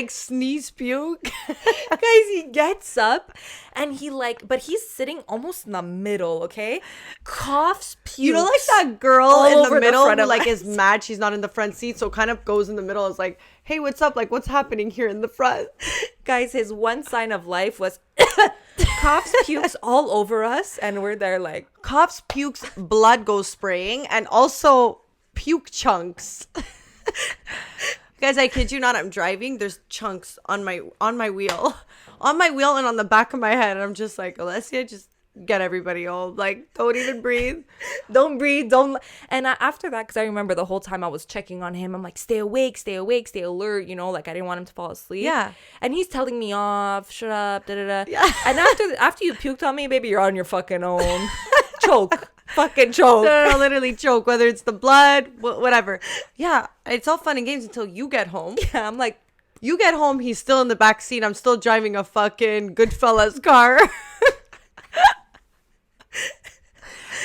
sneeze puke? Guys, he gets up and but he's sitting almost in the middle, okay? Coughs, pukes. You know, like that girl in the middle who like is mad she's not in the front seat, so kind of goes in the middle. Is like, hey, what's up? Like, what's happening here in the front? Guys, his one sign of life was coughs, pukes all over us, and we're there like coughs, pukes, blood goes spraying, and also puke chunks. Guys, I kid you not, I'm driving. There's chunks on my wheel. On my wheel and on the back of my head. And I'm just like, Alessia, just get everybody home. Like, don't even breathe. Don't breathe. And after that, because I remember the whole time I was checking on him, I'm like, stay awake, stay alert. You know, like I didn't want him to fall asleep. Yeah. And he's telling me off, shut up, da-da-da. Yeah. And after you puked on me, baby, you're on your fucking own. Choke. Fucking choke. No, literally choke, whether it's the blood, whatever. Yeah, it's all fun and games until you get home. Yeah, I'm like, you get home, he's still in the back seat. I'm still driving a fucking Goodfellas car.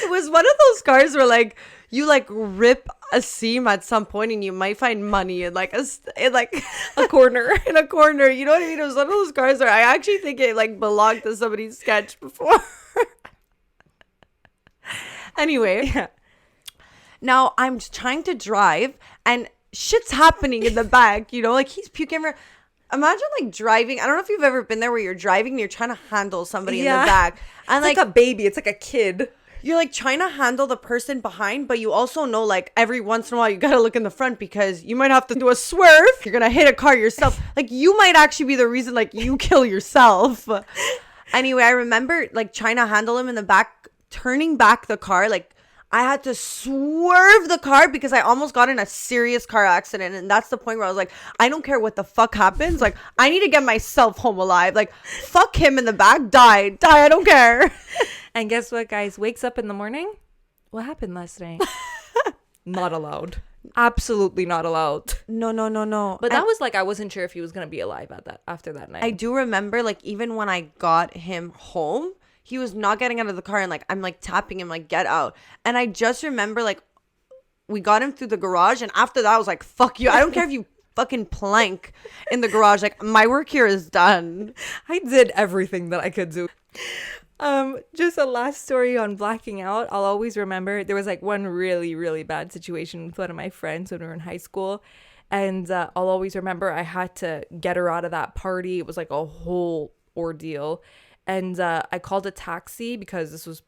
It was one of those cars where like you like rip a seam at some point and you might find money in like a corner. In a corner. You know what I mean? It was one of those cars where I actually think it like belonged to somebody's sketch before. Anyway, now I'm trying to drive and shit's happening in the back, you know, like he's puking. Imagine like driving. I don't know if you've ever been there where you're driving and you're trying to handle somebody in the back. And it's like a baby. It's like a kid. You're like trying to handle the person behind, but you also know like every once in a while you got to look in the front because you might have to do a swerve. You're going to hit a car yourself. Like you might actually be the reason like you kill yourself. Anyway, I remember like trying to handle him in the back. Turning back the car, like I had to swerve the car because I almost got in a serious car accident. And that's the point where I was like, I don't care what the fuck happens. Like, I need to get myself home alive. Like, fuck him in the back. Die. I don't care. And guess what, guys? Wakes up in the morning. What happened last night? Not allowed. Absolutely not allowed. No. But that was like, I wasn't sure if he was going to be alive after that night. I do remember, like, even when I got him home, he was not getting out of the car, and like I'm like tapping him like get out. And I just remember like we got him through the garage, and after that I was like, fuck you. I don't care if you fucking plank in the garage. Like my work here is done. I did everything that I could do. Just a last story on blacking out. I'll always remember there was like one really, really bad situation with one of my friends when we were in high school. And I'll always remember I had to get her out of that party. It was like a whole ordeal. And I called a taxi because this was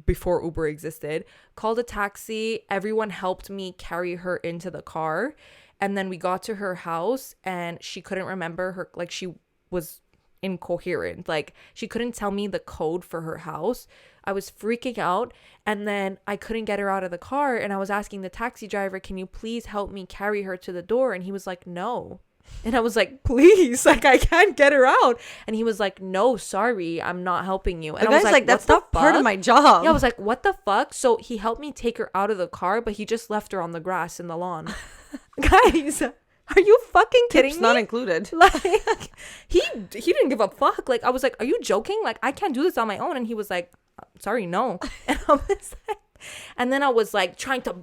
before Uber existed. Called a taxi. Everyone helped me carry her into the car. And then we got to her house and she couldn't remember her. Like she was incoherent. Like, she couldn't tell me the code for her house. I was freaking out, and then I couldn't get her out of the car, and I was asking the taxi driver, can you please help me carry her to the door? And he was like, no. And I was like, please, like, I can't get her out. And he was like, no, sorry, I'm not helping you. And I was like, that's not part of my job. Yeah, I was like, what the fuck? So he helped me take her out of the car, but he just left her on the grass in the lawn. Guys, are you fucking kidding me? Not included. Like, he didn't give a fuck. Like, I was like, are you joking? Like, I can't do this on my own. And he was like, sorry, no. And I was like, and then I was like trying to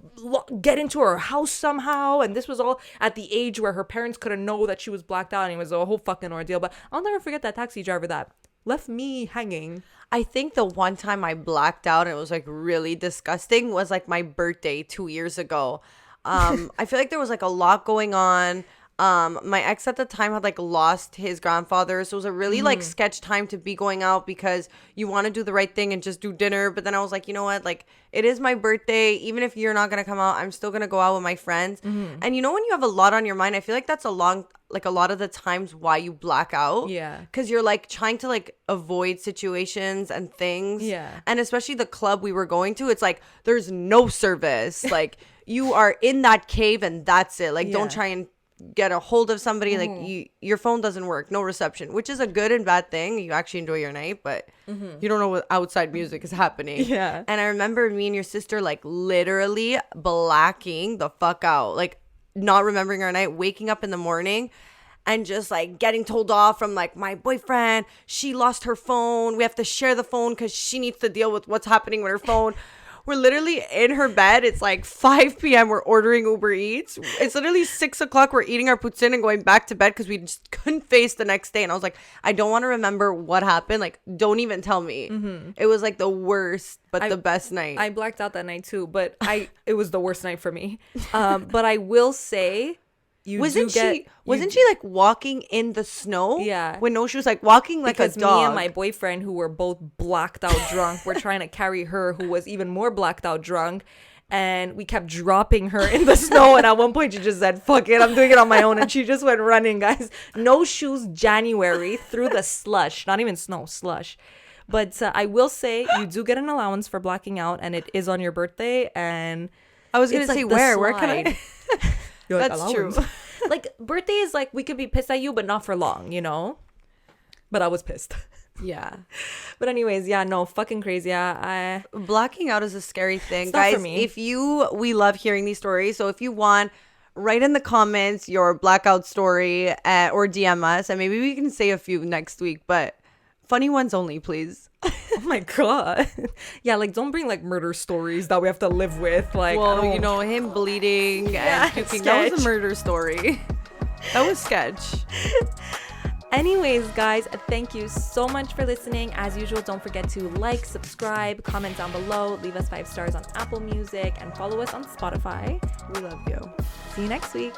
get into her house somehow. And this was all at the age where her parents couldn't know that she was blacked out. And it was a whole fucking ordeal. But I'll never forget that taxi driver that left me hanging. I think the one time I blacked out and it was like really disgusting was like my birthday 2 years ago. I feel like there was like a lot going on. My ex at the time had like lost his grandfather, so it was a really like sketch time to be going out because you want to do the right thing and just do dinner. But then I was like, you know what, like, it is my birthday. Even if you're not gonna come out, I'm still gonna go out with my friends. And you know, when you have a lot on your mind, I feel like that's a lot of the times why you black out. Yeah, because you're like trying to like avoid situations and things. Yeah, and especially the club we were going to, it's like there's no service. Like, you are in that cave and that's it. Like, don't try and get a hold of somebody. Like, your phone doesn't work, no reception, which is a good and bad thing. You actually enjoy your night, but you don't know what outside music is happening. Yeah. And I remember me and your sister like literally blacking the fuck out, like not remembering our night, waking up in the morning and just like getting told off from like my boyfriend. She lost her phone, we have to share the phone because she needs to deal with what's happening with her phone. We're literally in her bed. It's like 5 p.m. We're ordering Uber Eats. It's literally 6 o'clock. We're eating our poutine and going back to bed because we just couldn't face the next day. And I was like, I don't want to remember what happened. Like, don't even tell me. It was like the worst, but the best night. I blacked out that night too, but it was the worst night for me. But I will say, wasn't she like walking in the snow? Yeah, with no shoes, like walking like because a dog. Me and my boyfriend, who were both blacked out drunk, were trying to carry her, who was even more blacked out drunk, and we kept dropping her in the snow. And at one point, she just said, "Fuck it, I'm doing it on my own," and she just went running, guys. No shoes, January, through the slush, not even snow, slush. But I will say, you do get an allowance for blacking out, and it is on your birthday. And I was gonna say, like, where can I? That's like, true. Like, birthday is like, we could be pissed at you, but not for long, you know? But I was pissed. Yeah. But anyways, yeah, no, fucking crazy. Yeah, blacking out is a scary thing, guys. We love hearing these stories. So if you want, write in the comments your blackout story or DM us, and maybe we can say a few next week. But funny ones only, please. Oh my god. Yeah, like, don't bring like murder stories that we have to live with. Like, well, you know, him bleeding and puking. That was a murder story. That was sketch. Anyways, guys, thank you so much for listening. As usual, don't forget to like, subscribe, comment down below, leave us 5 stars on Apple Music, and follow us on Spotify. We love you. See you next week.